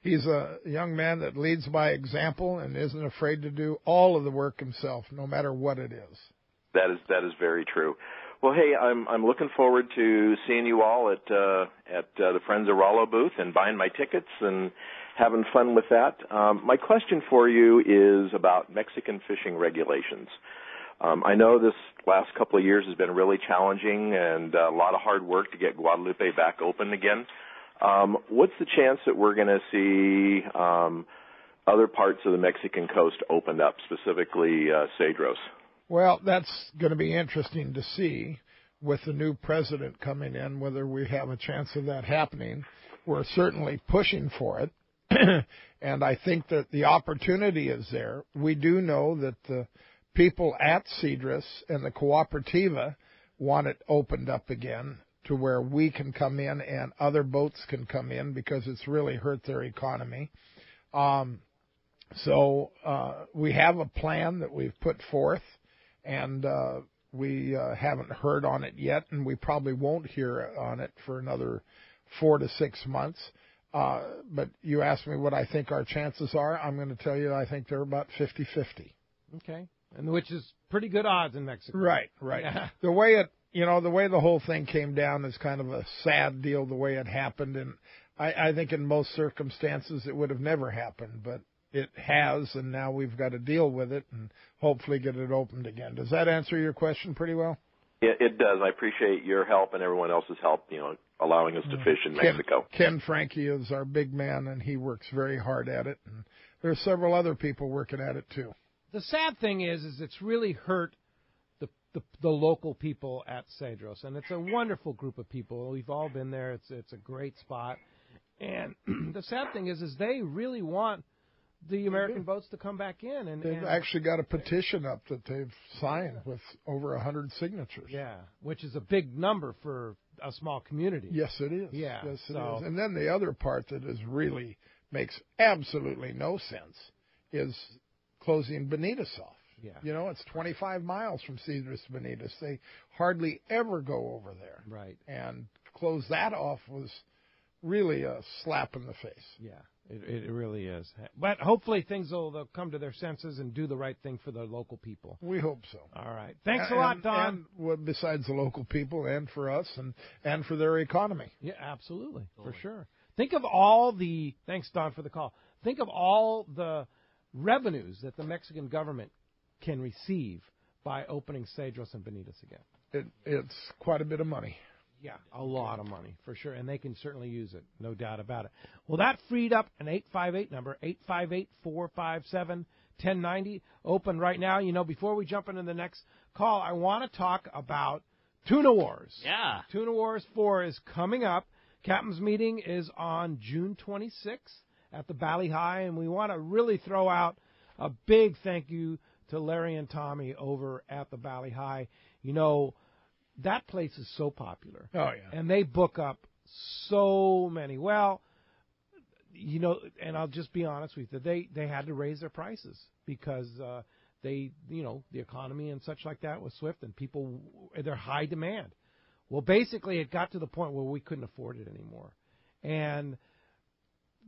S6: He's a young man that leads by example and isn't afraid to do all of the work himself, no matter what it is.
S12: That is very true. Well, hey, I'm looking forward to seeing you all at the Friends of Rollo booth and buying my tickets and having fun with that. My question for you is about Mexican fishing regulations. I know this last couple of years has been really challenging and a lot of hard work to get Guadalupe back open again. What's the chance that we're going to see other parts of the Mexican coast opened up, specifically Cedros?
S6: Well, that's going to be interesting to see with the new president coming in, whether we have a chance of that happening. We're certainly pushing for it, and I think that the opportunity is there. We do know that the people at Cedros and the Cooperativa want it opened up again to where we can come in and other boats can come in, because it's really hurt their economy. So we have a plan that we've put forth, and we haven't heard on it yet, and we probably won't hear on it for another 4 to 6 months. But you asked me what I think our chances are. I'm going to tell you I think they're about 50-50.
S2: Okay. And which is pretty good odds in Mexico.
S6: Right. Yeah. The way the whole thing came down is kind of a sad deal, the way it happened. And I think in most circumstances it would have never happened, but it has, and now we've got to deal with it and hopefully get it opened again. Does that answer your question pretty well?
S12: Yeah, it does. I appreciate your help and everyone else's help, allowing us to fish in Mexico.
S6: Ken Frankie is our big man, and he works very hard at it. And there's several other people working at it, too.
S2: The sad thing is it's really hurt the local people at Cedros, and it's a wonderful group of people. We've all been there. It's a great spot, and the sad thing is they really want the American boats to come back in. And
S6: they've actually got a petition up that they've signed with over 100 signatures.
S2: Yeah, which is a big number for a small community.
S6: Yes, it is.
S2: Yeah,
S6: yes, it is. And then the other part that is really makes absolutely no sense is closing Benitez off.
S2: Yeah.
S6: It's 25 miles from Cedros to Benitez. They hardly ever go over there.
S2: Right.
S6: And close that off was really a slap in the face.
S2: Yeah, it really is. But hopefully they'll come to their senses and do the right thing for the local people.
S6: We hope so.
S2: All right. Thanks a lot, Don.
S6: And besides the local people, and for us, and for their economy.
S2: Yeah, absolutely. Totally. For sure. Think of all the, thanks, Don, for the call. think of all the revenues that the Mexican government can receive by opening Cedros and Bonitas again.
S6: It's quite a bit of money.
S2: Yeah, a lot of money, for sure, and they can certainly use it, no doubt about it. Well, that freed up an 858 number, 858-457-1090, open right now. You know, before we jump into the next call, I want to talk about Tuna Wars.
S8: Yeah.
S2: Tuna Wars 4 is coming up. Captain's meeting is on June 26th at the Valley High, and we want to really throw out a big thank you to Larry and Tommy over at the Valley High. You know, that place is so popular.
S6: Oh, yeah.
S2: And they book up so many. Well, you know, and I'll just be honest with you, they had to raise their prices because they, you know, the economy and such like that was swift and people, they're high demand. Well, basically it got to the point where we couldn't afford it anymore. And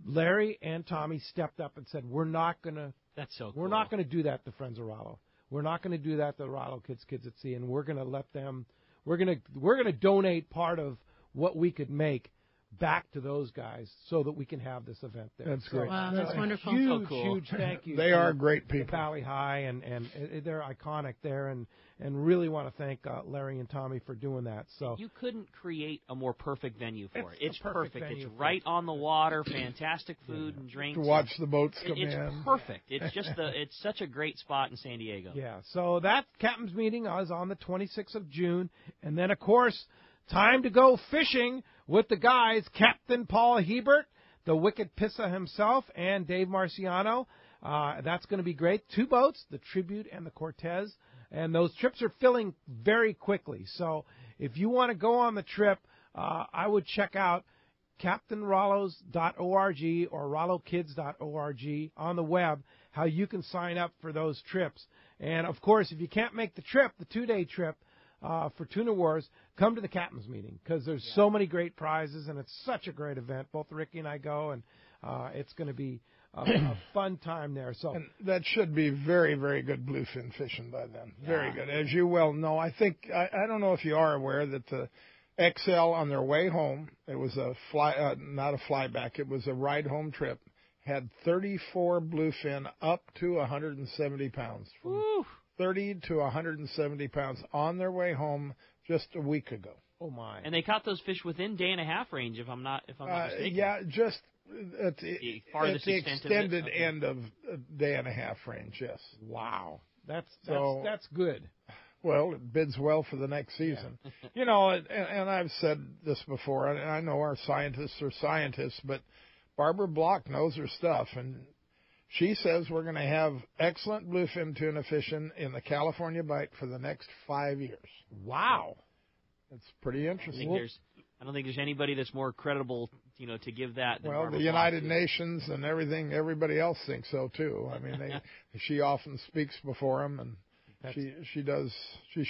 S2: Larry and Tommy stepped up and said, we're not going to,
S8: that's so cool.
S2: We're not going to do that to Friends of Rollo. We're not going to do that to Rollo Kids at Sea, and we're going to let them. We're going to donate part of what we could make back to those guys so that we can have this event there.
S6: That's great.
S7: Wow, that's wonderful.
S2: Huge, huge thank you.
S6: They are great people.
S2: Valley High, and they're iconic there, and really want to thank Larry and Tommy for doing that. So
S8: you couldn't create a more perfect venue for it. It's
S2: perfect.
S8: It's right on the water, fantastic food and drinks.
S6: To watch the boats come in.
S8: It's perfect. It's just it's such a great spot in San Diego.
S2: Yeah. So that captain's meeting is on the 26th of June, and then of course, time to go fishing with the guys, Captain Paul Hebert, the Wicked Pissa himself, and Dave Marciano. That's going to be great. 2 boats, the Tribute and the Cortez. And those trips are filling very quickly. So if you want to go on the trip, I would check out CaptainRollos.org or RolloKids.org on the web, how you can sign up for those trips. And, of course, if you can't make the trip, the 2-day trip, for Tuna Wars, come to the captain's meeting because there's so many great prizes and it's such a great event. Both Ricky and I go, and it's going to be a fun time there. So
S6: and that should be very, very good bluefin fishing by then. Yeah. Very good. As you well know, I think, I don't know if you are aware that the XL on their way home, it was a not a flyback, it was a ride-home trip, had 34 bluefin up to 170 pounds.
S8: Woo!
S6: 30 to 170 pounds on their way home just a week ago.
S2: Oh my!
S8: And they caught those fish within day and a half range, if I'm not mistaken.
S6: Yeah, just at
S8: the
S6: the extended end of a day and a half range. Yes.
S2: Wow, that's good.
S6: Well, it bids well for the next season. Yeah. You know, and I've said this before. I know our scientists are scientists, but Barbara Block knows her stuff, and she says we're going to have excellent bluefin tuna fishing in the California Bight for the next 5 years.
S2: Wow.
S6: That's pretty interesting.
S8: I don't think there's anybody that's more credible, you know, to give that than
S6: Well,
S8: Barbara
S6: the United Nations and everybody else thinks so, too. I mean, she often speaks for them, and she's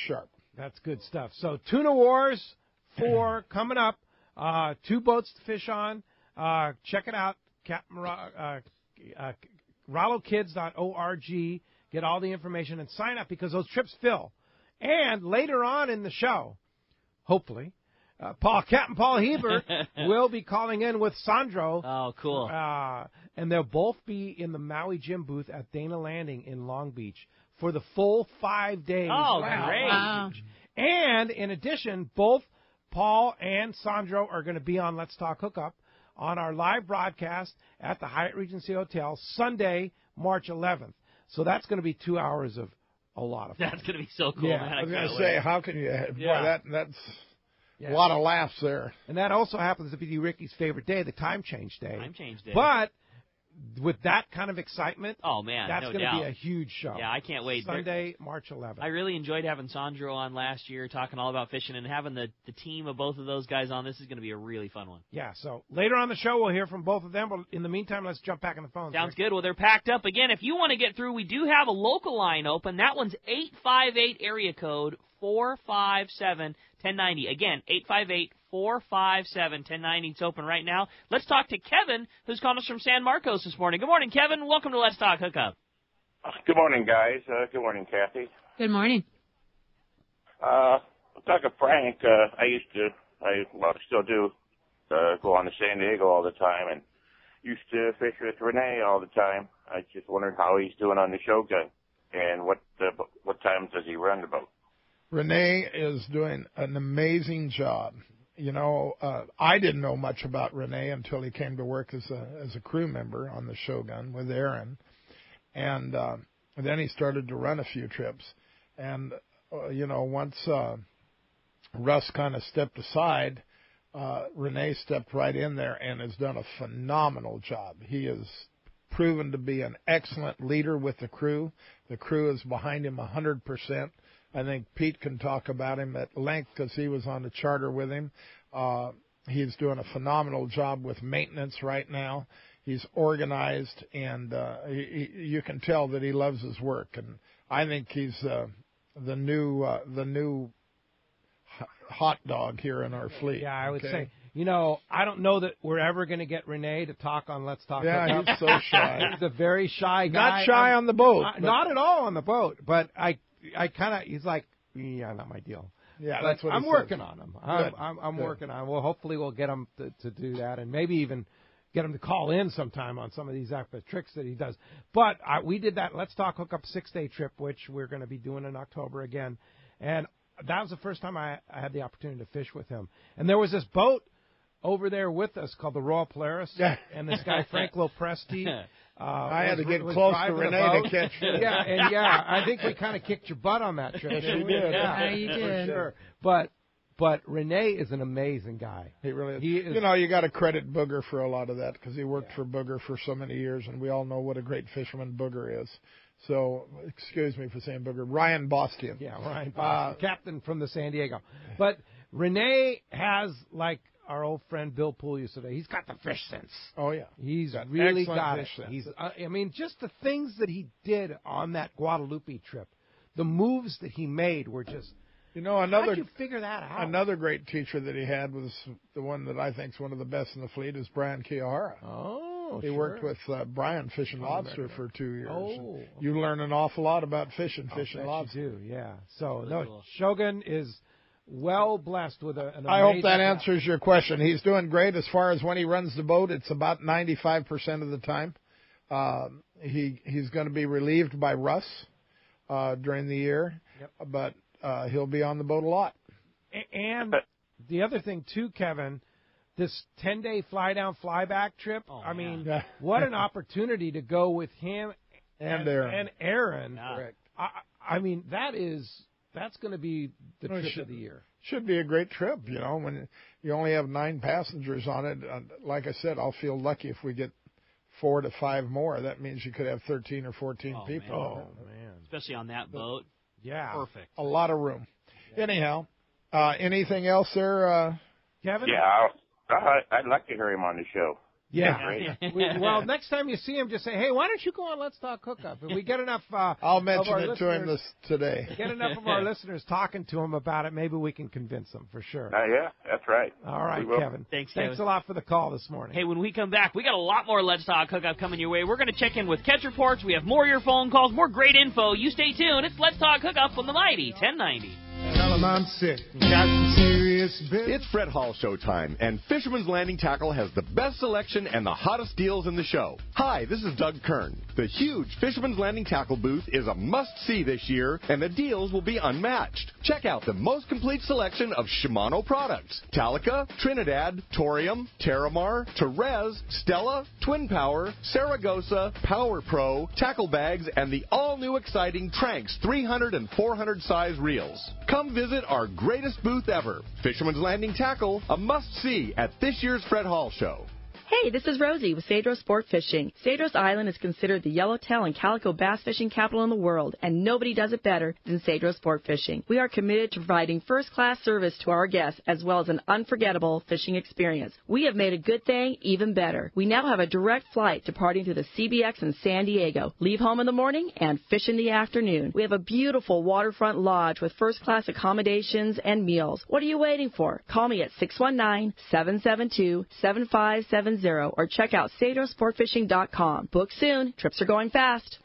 S6: sharp.
S2: That's good stuff. So, Tuna Wars 4 coming up. 2 boats to fish on. Check it out. RolloKids.org. Get all the information and sign up because those trips fill. And later on in the show, hopefully, Captain Paul Hebert will be calling in with Sandro.
S8: Oh, cool.
S2: And they'll both be in the Maui Gym booth at Dana Landing in Long Beach for the full 5 days.
S8: Oh, great.
S7: Wow.
S2: And in addition, both Paul and Sandro are going to be on Let's Talk Hookup on our live broadcast at the Hyatt Regency Hotel Sunday, March 11th. So that's going to be 2 hours of a lot of fun.
S8: That's going to be so cool,
S6: yeah,
S8: man.
S6: I was going to say, how can you?
S8: Yeah.
S6: Boy, that's a lot of laughs there.
S2: And that also happens to be Ricky's favorite day, the time change day.
S8: Time change day.
S2: But with that kind of excitement,
S8: oh man,
S2: that's going to be a huge show.
S8: Yeah, I can't wait.
S2: Sunday, March 11th.
S8: I really enjoyed having Sandro on last year, talking all about fishing, and having the team of both of those guys on. This is going to be a really fun one.
S2: Yeah, so later on the show, we'll hear from both of them. But in the meantime, let's jump back on the phone.
S8: Sounds good. Well, they're packed up. Again, if you want to get through, we do have a local line open. That one's 858 area code 457-1090. Again, 858-457-1090. It's open right now. Let's talk to Kevin, who's calling us from San Marcos this morning. Good morning, Kevin. Welcome to Let's Talk Hookup.
S13: Good morning, guys. Good morning, Kathy.
S7: Good morning.
S13: I'll talk to Frank. I still do, go on to San Diego all the time, and used to fish with Renee all the time. I just wondered how he's doing on the Shogun, and what times does he run the boat?
S6: Renee is doing an amazing job. You know, I didn't know much about Renee until he came to work as a crew member on the Shogun with Aaron, and then he started to run a few trips. And you know, once Russ kind of stepped aside, Renee stepped right in there and has done a phenomenal job. He has proven to be an excellent leader with the crew. The crew is behind him 100%. I think Pete can talk about him at length because he was on the charter with him. He's doing a phenomenal job with maintenance right now. He's organized, and you can tell that he loves his work. And I think he's the new hot dog here in our fleet.
S2: Yeah, I would say. You know, I don't know that we're ever going to get Renee to talk on Let's Talk.
S6: Yeah, he's so shy.
S2: He's a very shy guy.
S6: Not shy on the boat.
S2: Not at all on the boat, but I kind of, he's like, yeah, not my deal.
S6: Yeah,
S2: but
S6: that's what
S2: I'm working on him. I'm
S6: Good.
S2: working on him. Well, hopefully we'll get him to do that, and maybe even get him to call in sometime on some of these tricks that he does. But we did that Let's Talk Hookup 6-day trip, which we're going to be doing in October again. And that was the first time I had the opportunity to fish with him. And there was this boat over there with us called the Royal Polaris, and this guy, Frank LoPreste.
S6: I had to get close to Renee to catch fish.
S2: I think we kind of kicked your butt on that trip.
S6: Yes, you did.
S7: Yeah, you did.
S2: For sure. But Renee is an amazing guy.
S6: He really is.
S2: He is.
S6: You know, you got to credit Booger for a lot of that because he worked for Booger for so many years, and we all know what a great fisherman Booger is. So, excuse me for saying Booger. Ryan Bostian.
S2: Yeah, Ryan Bostian, captain from the San Diego. But Renee has, like our old friend Bill Poole used to say, he's got the fish sense.
S6: Oh, yeah.
S2: He's really got it.
S6: Sense.
S2: He's, I mean, just the things that he did on that Guadalupe trip, the moves that he made were just...
S6: You know,
S2: how did you figure that out?
S6: Another great teacher that he had was the one that I think is one of the best in the fleet is Brian Kiyahara.
S2: Oh,
S6: he worked with Brian fishing lobster for 2 years.
S2: Oh.
S6: You learn an awful lot about fishing lobster.
S2: You do, yeah. So, no, Shogun is well blessed with an amazing...
S6: I hope that answers your question. He's doing great as far as when he runs the boat. It's about 95% of the time. He's going to be relieved by Russ during the year, but he'll be on the boat a lot.
S2: And the other thing, too, Kevin, this 10-day fly-down, fly-back trip, what an opportunity to go with him
S6: and Aaron.
S2: Correct. I mean, that's going to be the trip of the year.
S6: Should be a great trip, you know, when you only have 9 passengers on it. Like I said, I'll feel lucky if we get 4 to 5 more. That means you could have 13 or 14 people.
S2: Man.
S14: Especially on that boat.
S2: Yeah.
S14: Perfect.
S6: A lot of room. Anyhow, anything else there, Kevin?
S13: Yeah, I'd like to hear him on the show.
S2: Yeah. Well, next time you see him, just say, hey, why don't you go on Let's Talk Hookup? If we get enough
S6: I'll mention it to him today.
S2: Get enough of our listeners talking to him about it, maybe we can convince them for sure.
S13: Yeah, that's right.
S2: All right, Kevin.
S8: Thanks
S2: a lot for the call this morning.
S8: Hey, when we come back, we got a lot more Let's Talk Hookup coming your way. We're going to check in with catch reports. We have more of your phone calls, more great info. You stay tuned. It's Let's Talk Hookup on the Mighty 1090.
S9: Tell him I'm sick. Got some serious business. It's Fred Hall show time, and Fisherman's Landing Tackle has the best selection and the hottest deals in the show. Hi, this is Doug Kern. The huge Fisherman's Landing Tackle booth is a must-see this year, and the deals will be unmatched. Check out the most complete selection of Shimano products. Talica, Trinidad, Torium, Terramar, Terez, Stella, Twin Power, Saragossa, Power Pro, tackle bags, and the all-new exciting Tranks 300 and 400 size reels. Come visit our greatest booth ever, Fisherman's Landing Tackle, a must-see at this year's Fred Hall show.
S15: Hey, this is Rosie with Cedros Sport Fishing. Cedros Island is considered the yellowtail and calico bass fishing capital in the world, and nobody does it better than Cedros Sport Fishing. We are committed to providing first-class service to our guests as well as an unforgettable fishing experience. We have made a good thing even better. We now have a direct flight departing to the CBX in San Diego. Leave home in the morning and fish in the afternoon. We have a beautiful waterfront lodge with first-class accommodations and meals. What are you waiting for? Call me at 619-772-7570 or check out CedrosSportFishing.com. Book soon. Trips are going fast.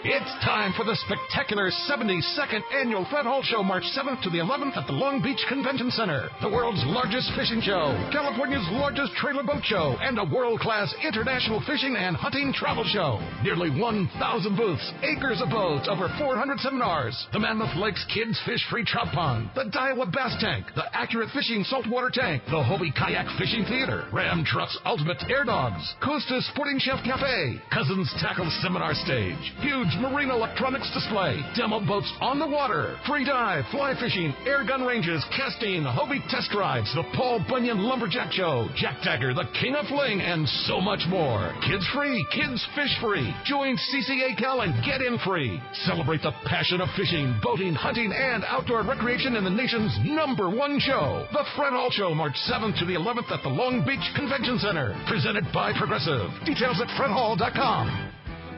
S14: It's time for the spectacular 72nd Annual Fred Hall Show, March 7th to the 11th at the Long Beach Convention Center. The world's largest fishing show, California's largest trailer boat show, and a world-class international fishing and hunting travel show. Nearly 1,000 booths, acres of boats, over 400 seminars. The Mammoth Lakes Kids Fish Free Trout Pond, the Daiwa Bass Tank, the Accurate Fishing Saltwater Tank, the Hobie Kayak Fishing Theater, Ram Trucks Ultimate Air Dogs, Costa Sporting Chef Cafe, Cousins Tackle Seminar Stage, huge marine electronics display, demo boats on the water, free dive, fly fishing, air gun ranges, casting, Hobie test rides, the Paul Bunyan Lumberjack Show, Jack Dagger, the King of Fling, and so much more. Kids free, kids fish free. Join CCA Cal and get in free. Celebrate the passion of fishing, boating, hunting, and outdoor recreation in the nation's #1 show. The Fred Hall Show, March 7th to the 11th at the Long Beach Convention Center. Presented by Progressive. Details at fredhall.com.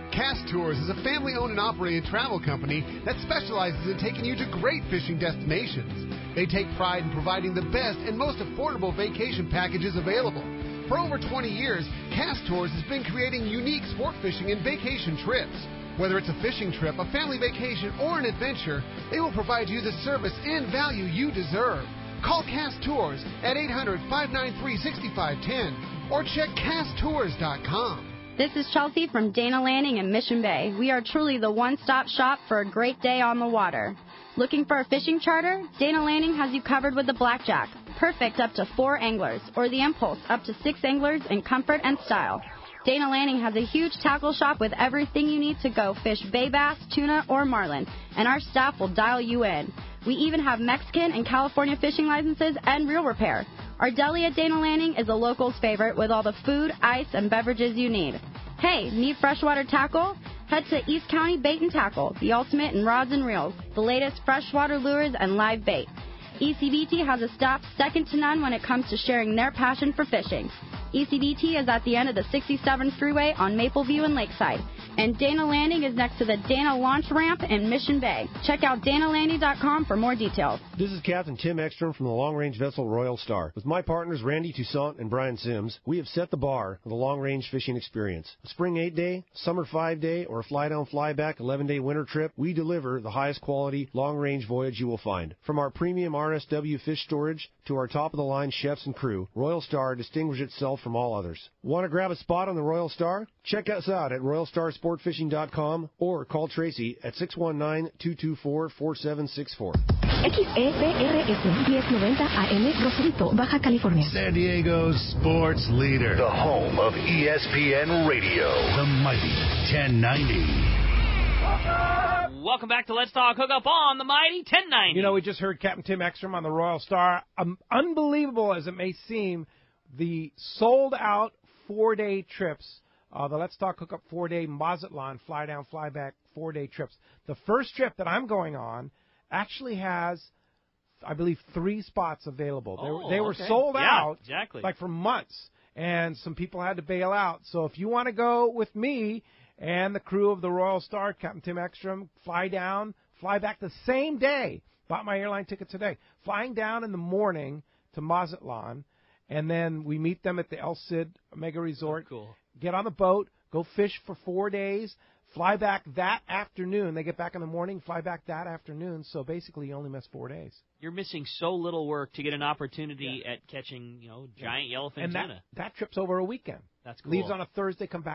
S16: Cast Tours is a family-owned and operated travel company that specializes in taking you to great fishing destinations. They take pride in providing the best and most affordable vacation packages available. For over 20 years, Cast Tours has been creating unique sport fishing and vacation trips. Whether it's a fishing trip, a family vacation, or an adventure, they will provide you the service and value you deserve. Call Cast Tours at 800-593-6510 or check casttours.com.
S17: This is Chelsea from Dana Landing in Mission Bay. We are truly the one-stop shop for a great day on the water. Looking for a fishing charter? Dana Landing has you covered with the Blackjack, perfect up to 4 anglers, or the Impulse, up to 6 anglers in comfort and style. Dana Landing has a huge tackle shop with everything you need to go fish bay bass, tuna, or marlin, and our staff will dial you in. We even have Mexican and California fishing licenses and reel repair. Our deli at Dana Landing is a local's favorite with all the food, ice, and beverages you need. Hey, need freshwater tackle? Head to East County Bait and Tackle, the ultimate in rods and reels, the latest freshwater lures and live bait. ECBT has a staff second to none when it comes to sharing their passion for fishing. ECBT is at the end of the 67 freeway on Mapleview and Lakeside. And Dana Landing is next to the Dana Launch Ramp in Mission Bay. Check out danalanding.com for more details.
S18: This is Captain Tim Ekstrom from the long-range vessel Royal Star. With my partners Randy Toussaint and Brian Sims, we have set the bar for the long-range fishing experience. A spring 8-day, summer 5-day, or a fly-down, fly-back 11-day winter trip, we deliver the highest quality long-range voyage you will find. From our premium RSW fish storage to our top-of-the-line chefs and crew, Royal Star distinguishes itself from all others. Want to grab a spot on the Royal Star? Check us out at RoyalStarSportFishing.com or call Tracy at 619-224-4764.
S19: XEPRS 1090 AM, Rosarito, Baja California.
S1: San Diego's sports leader. The home of ESPN Radio. The mighty 1090.
S8: Welcome back to Let's Talk Hookup on the mighty 1090.
S2: You know, we just heard Captain Tim Ekstrom on the Royal Star. Unbelievable as it may seem, the sold-out 4-day trips, the Let's Talk Hookup 4-day Mazatlan fly-down, fly-back 4-day trips. The first trip that I'm going on actually has, I believe, 3 spots available. They were sold out like for months, and some people had to bail out. So if you want to go with me and the crew of the Royal Star, Captain Tim Ekstrom, fly down, fly back the same day, bought my airline ticket today, flying down in the morning to Mazatlan, and then we meet them at the El Cid Mega Resort.
S8: Cool.
S2: Get on the boat, go fish for 4 days, fly back that afternoon. They get back in the morning, fly back that afternoon. So basically, you only miss 4 days.
S8: You're missing so little work to get an opportunity at catching, giant yellowfin tuna.
S2: That trip's over a weekend.
S8: That's cool.
S2: Leaves on a Thursday, comes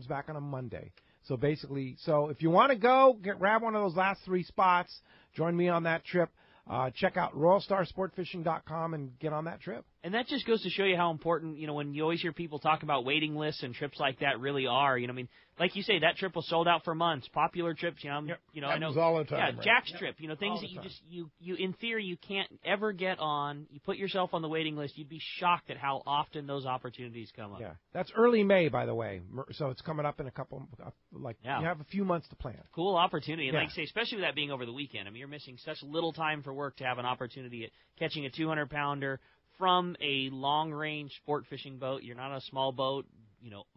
S2: back on a Monday. So basically, if you want to go, grab one of those last 3 spots. Join me on that trip. Check out RoyalStarSportFishing.com and get on that trip.
S8: And that just goes to show you how important, when you always hear people talk about waiting lists and trips like that really are. Like you say, that trip was sold out for months. Popular trips, I know.
S6: All the time.
S8: Yeah,
S6: right?
S8: Jack's trip, things that you in theory you can't ever get on. You put yourself on the waiting list. You'd be shocked at how often those opportunities come up.
S2: Yeah, that's early May, by the way. So it's coming up in a couple, you have a few months to plan.
S8: Cool opportunity. And like I say, especially with that being over the weekend. You're missing such little time for work to have an opportunity at catching a 200-pounder from a long-range sport fishing boat. You're not on a small boat,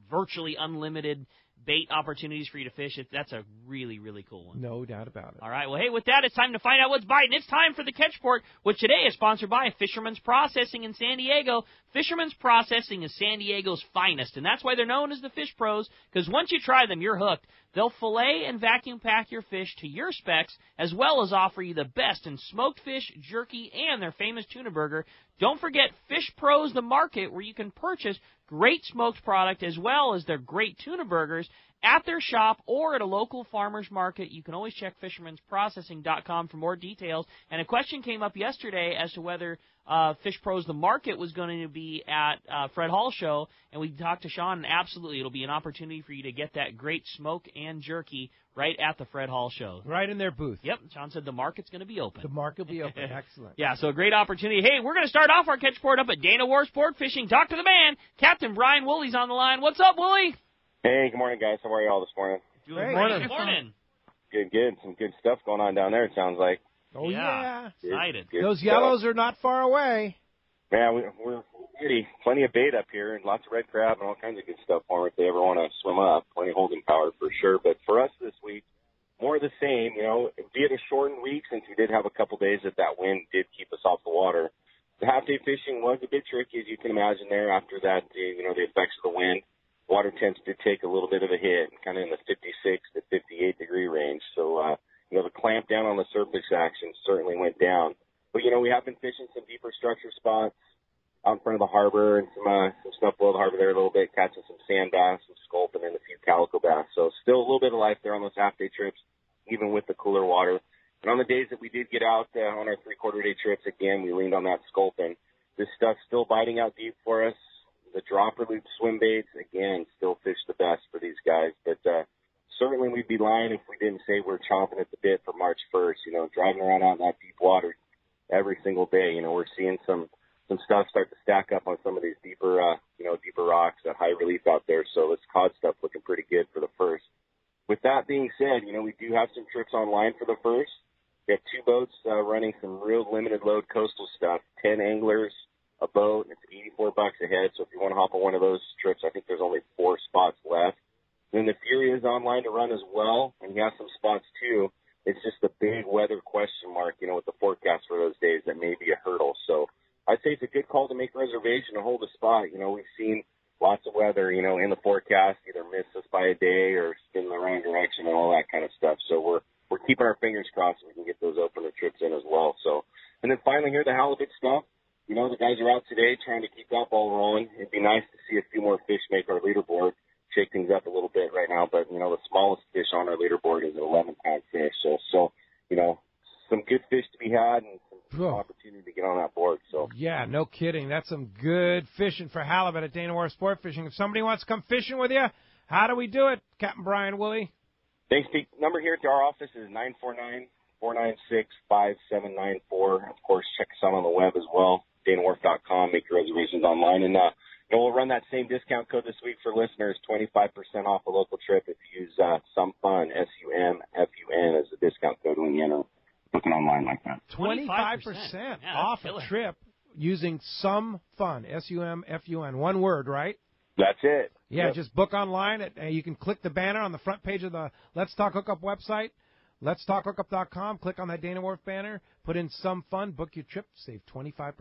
S8: virtually unlimited bait opportunities for you to fish. That's a really, really cool one.
S2: No doubt about it.
S8: All right, well, hey, with that, it's time to find out what's biting. It's time for the Catch Report, which today is sponsored by Fisherman's Processing in San Diego. Fisherman's Processing is San Diego's finest, and that's why they're known as the Fish Pros, because once you try them, you're hooked. They'll fillet and vacuum pack your fish to your specs, as well as offer you the best in smoked fish, jerky, and their famous tuna burger. Don't forget Fish Pros, the market, where you can purchase great smoked product as well as their great tuna burgers at their shop or at a local farmer's market. You can always check fishermansprocessing.com for more details. And a question came up yesterday as to whether Fish Pros, the market, was going to be at Fred Hall Show, and we talked to Sean, and absolutely it'll be an opportunity for you to get that great smoke and jerky right at the Fred Hall Show.
S2: Right in their booth.
S8: Yep, Sean said the market's going to be open.
S2: The market will be open. Excellent.
S8: Yeah, so a great opportunity. Hey, we're going to start off our Catch Report up at Dana Wars Sport Fishing. Talk to the man, Captain Brian Woolley's on the line. What's up, Woolley?
S20: Hey, good morning, guys. How are you all this morning?
S8: Good morning.
S20: Good. Some good stuff going on down there, it sounds like.
S2: Oh, yeah.
S8: Excited.
S2: Those yellows are not far away.
S20: Yeah, we're ready. Plenty of bait up here, and lots of red crab and all kinds of good stuff for them if they ever want to swim up. Plenty of holding power for sure. But for us this week, more of the same. Be it a shortened week, since we did have a couple days that wind did keep us off the water. The half-day fishing was a bit tricky, as you can imagine there. After that, the effects of the wind, water temps did take a little bit of a hit, kind of in the 56 to 58 degree range. So, the clamp down on the surface action certainly went down. But, we have been fishing some deeper structure spots out in front of the harbor and some stuff below the harbor there a little bit, catching some sand bass, some sculpin, and a few calico bass. So still a little bit of life there on those half-day trips, even with the cooler water. And on the days that we did get out on our three-quarter-day trips, again, we leaned on that sculpin. This stuff's still biting out deep for us. The dropper loop swim baits, again, still fish the best for these guys. But certainly we'd be lying if we didn't say we're chomping at the bit for March 1st. Driving around out in that deep water every single day, we're seeing some stuff start to stack up on some of these deeper rocks at high relief out there. So this cod stuff looking pretty good for the first. With that being said, we do have some trips online for the first. We have two boats running some real limited load coastal stuff, 10 anglers, a boat, and it's $84 a head. So if you want to hop on one of those trips, I think there's only 4 spots left. Then the Fury is online to run as well, and he has some spots too. It's just the big weather question mark, with the forecast for those days that may be a hurdle. So I'd say it's a good call to make a reservation to hold a spot. We've seen lots of weather, in the forecast, either miss us by a day or spin in the wrong direction and all that kind of stuff. So we're keeping our fingers crossed so we can get those opener trips in as well. So, and then finally here, the halibut stuff. The guys are out today trying to keep that ball rolling. It'd be nice to see a few more fish make our leaderboard, shake things up a little bit right now. But, the smallest fish on our leaderboard is an 11-pound fish. So, some good fish to be had and some opportunity to get on that board. So
S2: yeah, no kidding. That's some good fishing for halibut at Dana Wars Sport Fishing. If somebody wants to come fishing with you, how do we do it, Captain Brian Woolley?
S20: Thanks, Pete. Number here to our office is 949-496-5794. Of course, check us out on the web as well, danawharf.com. Make your reservations online. And we'll run that same discount code this week for listeners, 25% off a local trip if you use SUMFUN, SUMFUN, as the discount code when you enter looking online like that.
S2: 25% off a trip using SUMFUN, SUMFUN. One word, right?
S20: That's it.
S2: Yeah, just book online. You can click the banner on the front page of the Let's Talk Hookup website, letstalkhookup.com. Click on that Dana Wharf banner, put in SUMFUN, book your trip, save 25%.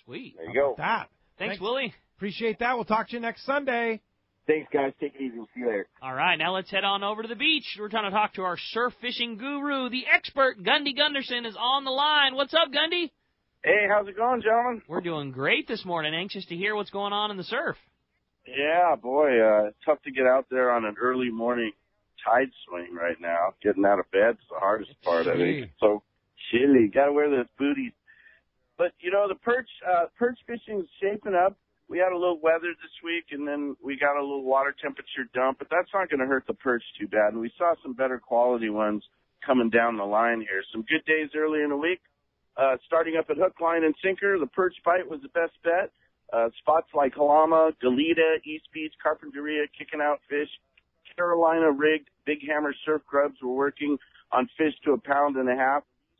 S8: Sweet.
S20: There you go.
S2: That.
S8: Thanks, Willie.
S2: Appreciate that. We'll talk to you next Sunday.
S20: Thanks, guys. Take it easy. We'll see you later.
S8: All right, now let's head on over to the beach. We're trying to talk to our surf fishing guru, the expert, Gundy Gunderson, is on the line. What's up, Gundy?
S21: Hey, how's it going, gentlemen?
S8: We're doing great this morning. Anxious to hear what's going on in the surf.
S21: Yeah, boy, tough to get out there on an early morning tide swing right now. Getting out of bed's the hardest part of it. It's so chilly. Got to wear those booties. But, the perch fishing is shaping up. We had a little weather this week, and then we got a little water temperature dump, but that's not going to hurt the perch too bad. And we saw some better quality ones coming down the line here. Some good days early in the week. Starting up at hook, line, and sinker, the perch bite was the best bet. Spots like Halama, Goleta, East Beach, Carpinteria, kicking out fish. Carolina rigged, big hammer surf grubs were working on fish to 1.5 pounds.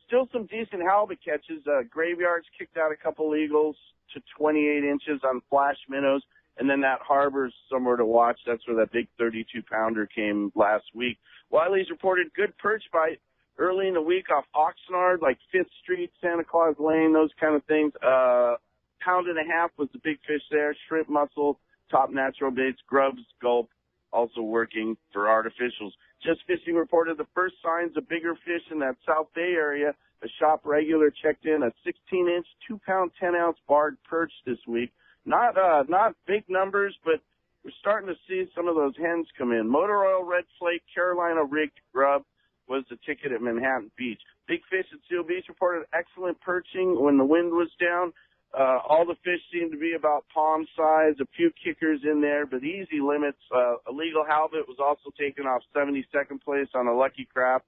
S21: Still some decent halibut catches. Graveyards kicked out a couple eagles to 28 inches on flash minnows, And then that harbor's somewhere to watch. That's where that big 32-pounder came last week. Wiley's reported good perch bite early in the week off Oxnard, like 5th Street, Santa Claus Lane, those kind of things. Pound and a half was the big fish there. Shrimp, mussel, top natural baits, grubs, gulp, also working for artificials. Just Fishing reported the first signs of bigger fish in that South Bay area. A shop regular checked in a 16-inch, 2-pound, 10-ounce barred perch this week. Not big numbers, but we're starting to see some of those hens come in. Motor oil, red flake, Carolina rigged grub was the ticket at Manhattan Beach. Big Fish at Seal Beach reported excellent perching when the wind was down. All the fish seemed to be about palm size, a few kickers in there, but easy limits. Illegal halibut was also taken off 72nd place on a lucky craft.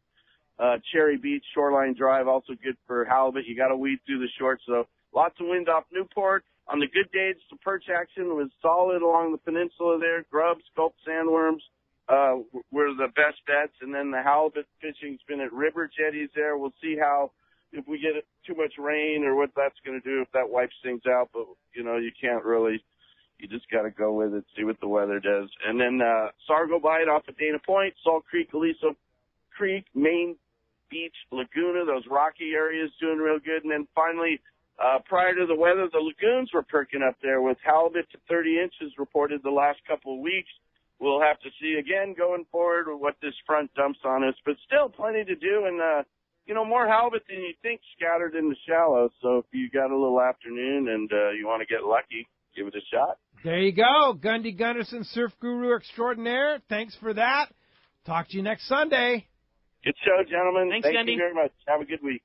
S21: Cherry Beach, Shoreline Drive, also good for halibut. You got to weed through the short, so lots of wind off Newport. On the good days, the perch action was solid along the peninsula there. Grubs, gulp, sandworms were the best bets, and then the halibut fishing's been at river jetties there. We'll see how, if we get too much rain or what that's going to do, if that wipes things out. But, you know, you can't really, you just got to go with it, see what the weather does. And then Sargo bite off of Dana Point, Salt Creek, Aliso Creek, Main Beach, Laguna, those rocky areas doing real good. And then finally, prior to the weather, the lagoons were perking up there with halibut to 30 inches reported the last couple of weeks. We'll have to see again going forward what this front dumps on us, but still plenty to do. And, you know, more halibut than you think scattered in the shallows. So if you got a little afternoon and you want to get lucky, give it a shot.
S2: There you go. Gundy Gunderson, surf guru extraordinaire. Thanks for that. Talk to you next Sunday.
S21: Good show, gentlemen.
S8: Thanks,
S21: Thank
S8: Gundy.
S21: you very much. Have a good week.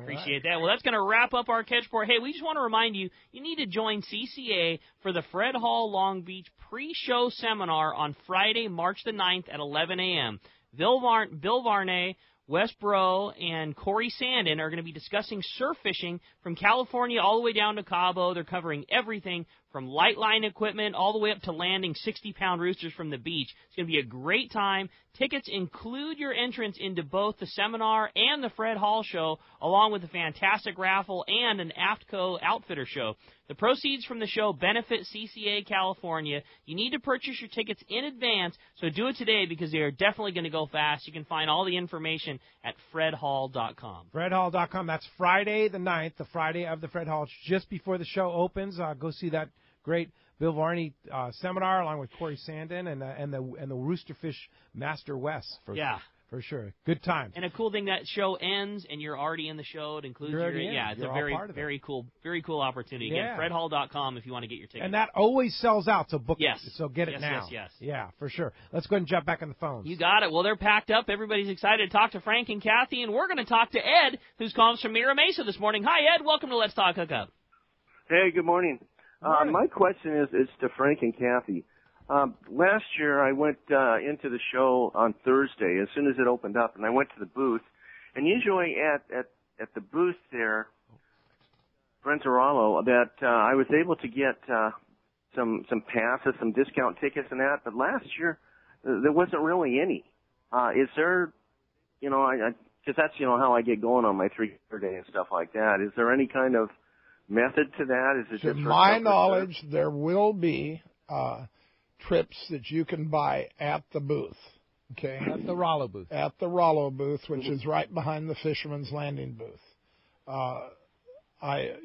S8: Appreciate that. Well, that's going to wrap up our catch report. Hey, we just want to remind you, you need to join CCA for the Fred Hall Long Beach pre-show seminar on Friday, March the 9th at 11 a.m. Bill Varney, Wes Bro, and Corey Sandin are going to be discussing surf fishing from California all the way down to Cabo. They're covering everything from light line equipment all the way up to landing 60-pound roosters from the beach. It's going to be a great time. Tickets include your entrance into both the seminar and the Fred Hall show, along with a fantastic raffle and an AFTCO outfitter show. The proceeds from the show benefit CCA California. You need to purchase your tickets in advance, so do it today because they are definitely going to go fast. You can find all the information at fredhall.com.
S2: Fredhall.com. That's Friday the 9th, the Friday of the Fred Hall. It's just before the show opens. Go see that great Bill Varney seminar along with Corey Sandin and the Roosterfish Master Wes. For sure. Good time.
S8: And a cool thing, that show ends and you're already in the show. It includes it's a very cool opportunity. Again, fredhall.com if you want to get your tickets.
S2: And that always sells out, so book it. So get it now.
S8: Yes.
S2: Yeah, for sure. Let's go ahead and jump back on the phones.
S8: You got it. Well, they're packed up. Everybody's excited to talk to Frank and Kathy, and we're going to talk to Ed, who's calling us from Mira Mesa this morning. Hi, Ed. Welcome to Let's Talk Hookup.
S4: Hey, good morning. My question is to Frank and Kathy. Last year I went into the show on Thursday as soon as it opened up, and I went to the booth. And usually at the booth there, Rollo, that I was able to get some passes, some discount tickets and that. But last year there wasn't really any. Is there, because that's how I get going on my 3-year day and stuff like that. Is there any kind of method to that? Is it
S6: to my knowledge, there will be trips that you can buy at the booth. Okay,
S2: at the Rollo booth.
S6: At the Rollo booth, which is right behind the Fisherman's Landing booth. I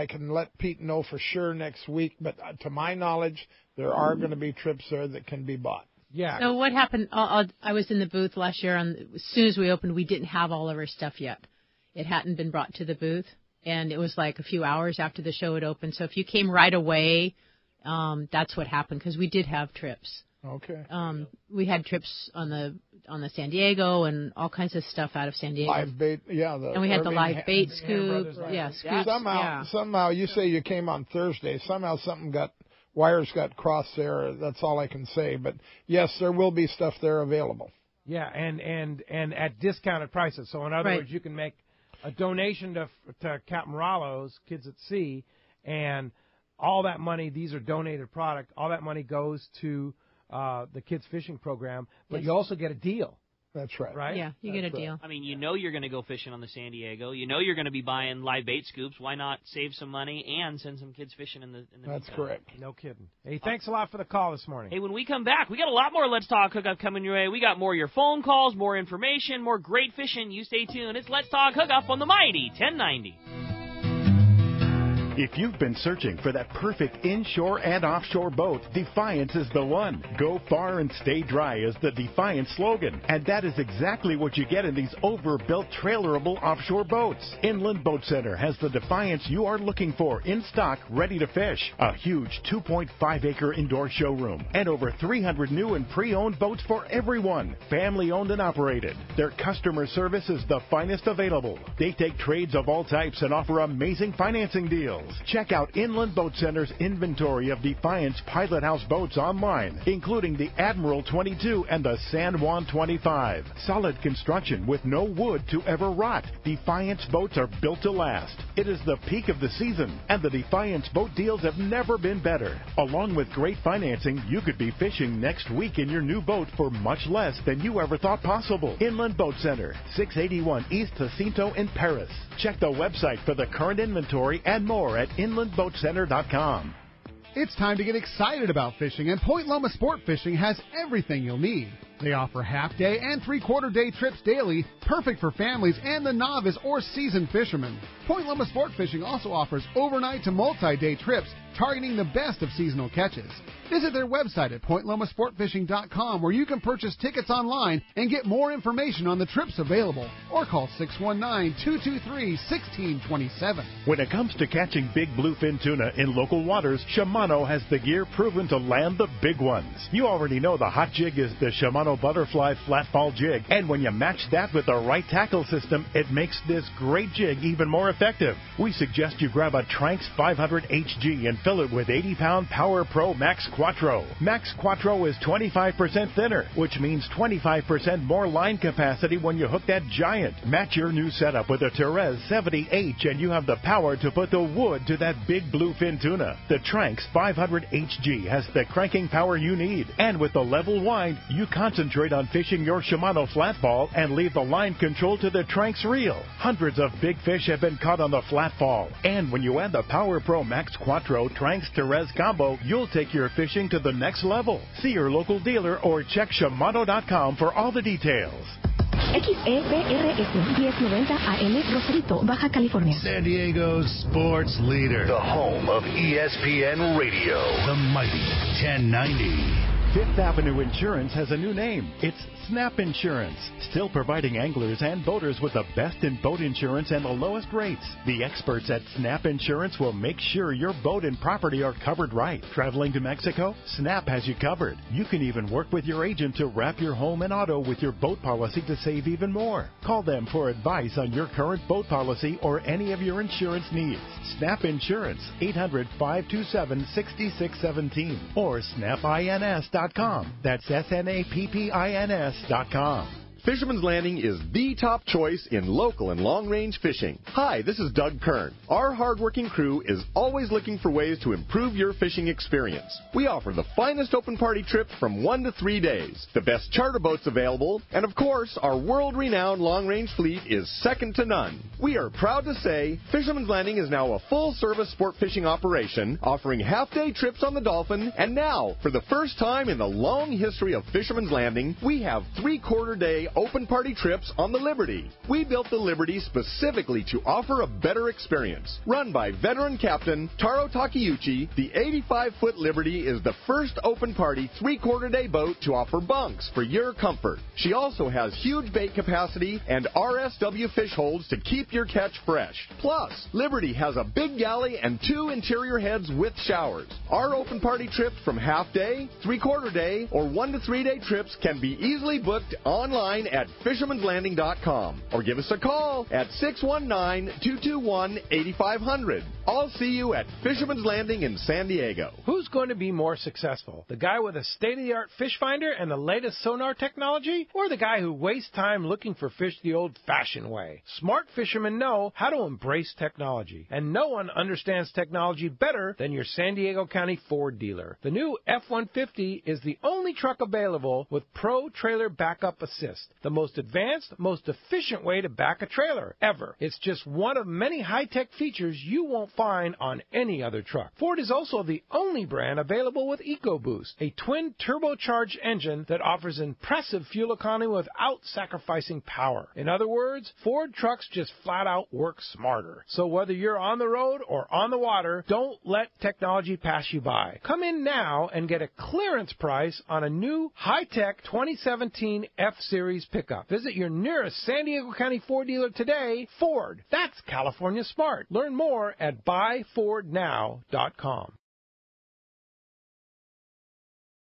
S6: can let Pete know for sure next week, but to my knowledge, there are going to be trips there that can be bought.
S2: Yeah.
S7: So what happened? I was in the booth last year, and as soon as we opened, we didn't have all of our stuff yet. It hadn't been brought to the booth, and it was like a few hours after the show had opened. So if you came right away, that's what happened, because we did have trips.
S6: Okay.
S7: We had trips on the San Diego and all kinds of stuff out of San Diego.
S6: Live bait, yeah.
S7: And we had the live bait scoop.
S6: Somehow you say you came on Thursday. Somehow wires got crossed there. That's all I can say. But yes, there will be stuff there available.
S2: Yeah, and at discounted prices. So in other words, you can make a donation to Captain Rollo's Kids at Sea, and all that money, these are donated product, all that money goes to the kids fishing program, but you also get a deal.
S6: That's right.
S2: Right?
S7: Yeah, you get a deal.
S8: I mean, you know you're going to go fishing on the San Diego. You know you're going to be buying live bait scoops. Why not save some money and send some kids fishing in the
S6: That's
S8: meantime?
S6: correct.
S2: No kidding. Hey, thanks a lot for the call this morning.
S8: Hey, when we come back, we got a lot more Let's Talk Hookup coming your way. We got more of your phone calls, more information, more great fishing. You stay tuned. It's Let's Talk Hookup on the Mighty 1090.
S3: If you've been searching for that perfect inshore and offshore boat, Defiance is the one. Go far and stay dry is the Defiance slogan. And that is exactly what you get in these overbuilt trailerable offshore boats. Inland Boat Center has the Defiance you are looking for in stock, ready to fish. A huge 2.5-acre indoor showroom and over 300 new and pre-owned boats for everyone. Family owned and operated. Their customer service is the finest available. They take trades of all types and offer amazing financing deals. Check out Inland Boat Center's inventory of Defiance Pilot House boats online, including the Admiral 22 and the San Juan 25. Solid construction with no wood to ever rot. Defiance boats are built to last. It is the peak of the season, and the Defiance boat deals have never been better. Along with great financing, you could be fishing next week in your new boat for much less than you ever thought possible. Inland Boat Center, 681 East Jacinto in Paris. Check the website for the current inventory and more at inlandboatcenter.com.
S16: It's time to get excited about fishing, and Point Loma Sport Fishing has everything you'll need. They offer half-day and three-quarter-day trips daily, perfect for families and the novice or seasoned fishermen. Point Loma Sport Fishing also offers overnight to multi-day trips, targeting the best of seasonal catches. Visit their website at pointlomasportfishing.com, where you can purchase tickets online and get more information on the trips available, or call 619-223-1627.
S3: When it comes to catching big bluefin tuna in local waters, Shimano has the gear proven to land the big ones. You already know the hot jig is the Shimano Butterfly Flatball Jig, and when you match that with the right tackle system, it makes this great jig even more effective. We suggest you grab a Tranx 500 HG and fill it with 80-pound Power Pro Max Quattro. Max Quattro is 25% thinner, which means 25% more line capacity when you hook that giant. Match your new setup with a Therese 70H and you have the power to put the wood to that big bluefin tuna. The Tranx 500 HG has the cranking power you need, and with the level wind, you concentrate on fishing your Shimano flatball and leave the line control to the Tranx reel. Hundreds of big fish have been caught on the flatball, and when you add the Power Pro Max Quattro Tranx Therese combo, you'll take your fishing to the next level. See your local dealer or check Shimano.com for all the details.
S19: XEPRS 1090 AM Rosarito, Baja California.
S1: San Diego's sports leader. The home of ESPN Radio. The mighty 1090.
S3: Fifth Avenue Insurance has a new name. It's Snap Insurance, still providing anglers and boaters with the best in boat insurance and the lowest rates. The experts at Snap Insurance will make sure your boat and property are covered right. Traveling to Mexico? Snap has you covered. You can even work with your agent to wrap your home and auto with your boat policy to save even more. Call them for advice on your current boat policy or any of your insurance needs. Snap Insurance, 800-527-6617 or snapins.com. That's SNAPPINS.com.
S9: Fisherman's Landing is the top choice in local and long-range fishing. Hi, this is Doug Kern. Our hardworking crew is always looking for ways to improve your fishing experience. We offer the finest open party trips from 1 to 3 days, the best charter boats available, and of course, our world-renowned long-range fleet is second to none. We are proud to say Fisherman's Landing is now a full-service sport fishing operation, offering half-day trips on the Dolphin, and now, for the first time in the long history of Fisherman's Landing, we have 3-quarter-day open party trips on the Liberty. We built the Liberty specifically to offer a better experience. Run by veteran captain Taro Takeuchi, the 85-foot Liberty is the first open party 3-quarter-day boat to offer bunks for your comfort. She also has huge bait capacity and RSW fish holds to keep your catch fresh. Plus, Liberty has a big galley and 2 interior heads with showers. Our open party trips from half-day, 3-quarter-day, or 1 to 3 day trips can be easily booked online at fishermanslanding.com or give us a call at 619-221-8500. I'll see you at Fisherman's Landing in San Diego.
S2: Who's going to be more successful? The guy with a state-of-the-art fish finder and the latest sonar technology, or the guy who wastes time looking for fish the old-fashioned way? Smart fishermen know how to embrace technology, and no one understands technology better than your San Diego County Ford dealer. The new F-150 is the only truck available with Pro Trailer Backup Assist. the most advanced, most efficient way to back a trailer ever. It's just one of many high-tech features you won't find on any other truck. Ford is also the only brand available with EcoBoost, a twin turbocharged engine that offers impressive fuel economy without sacrificing power. In other words, Ford trucks just flat out work smarter. So whether you're on the road or on the water, don't let technology pass you by. Come in now and get a clearance price on a new high-tech 2017 F-Series pickup. Visit your nearest San Diego County Ford dealer today. Ford, that's California smart. Learn more at buyfordnow.com.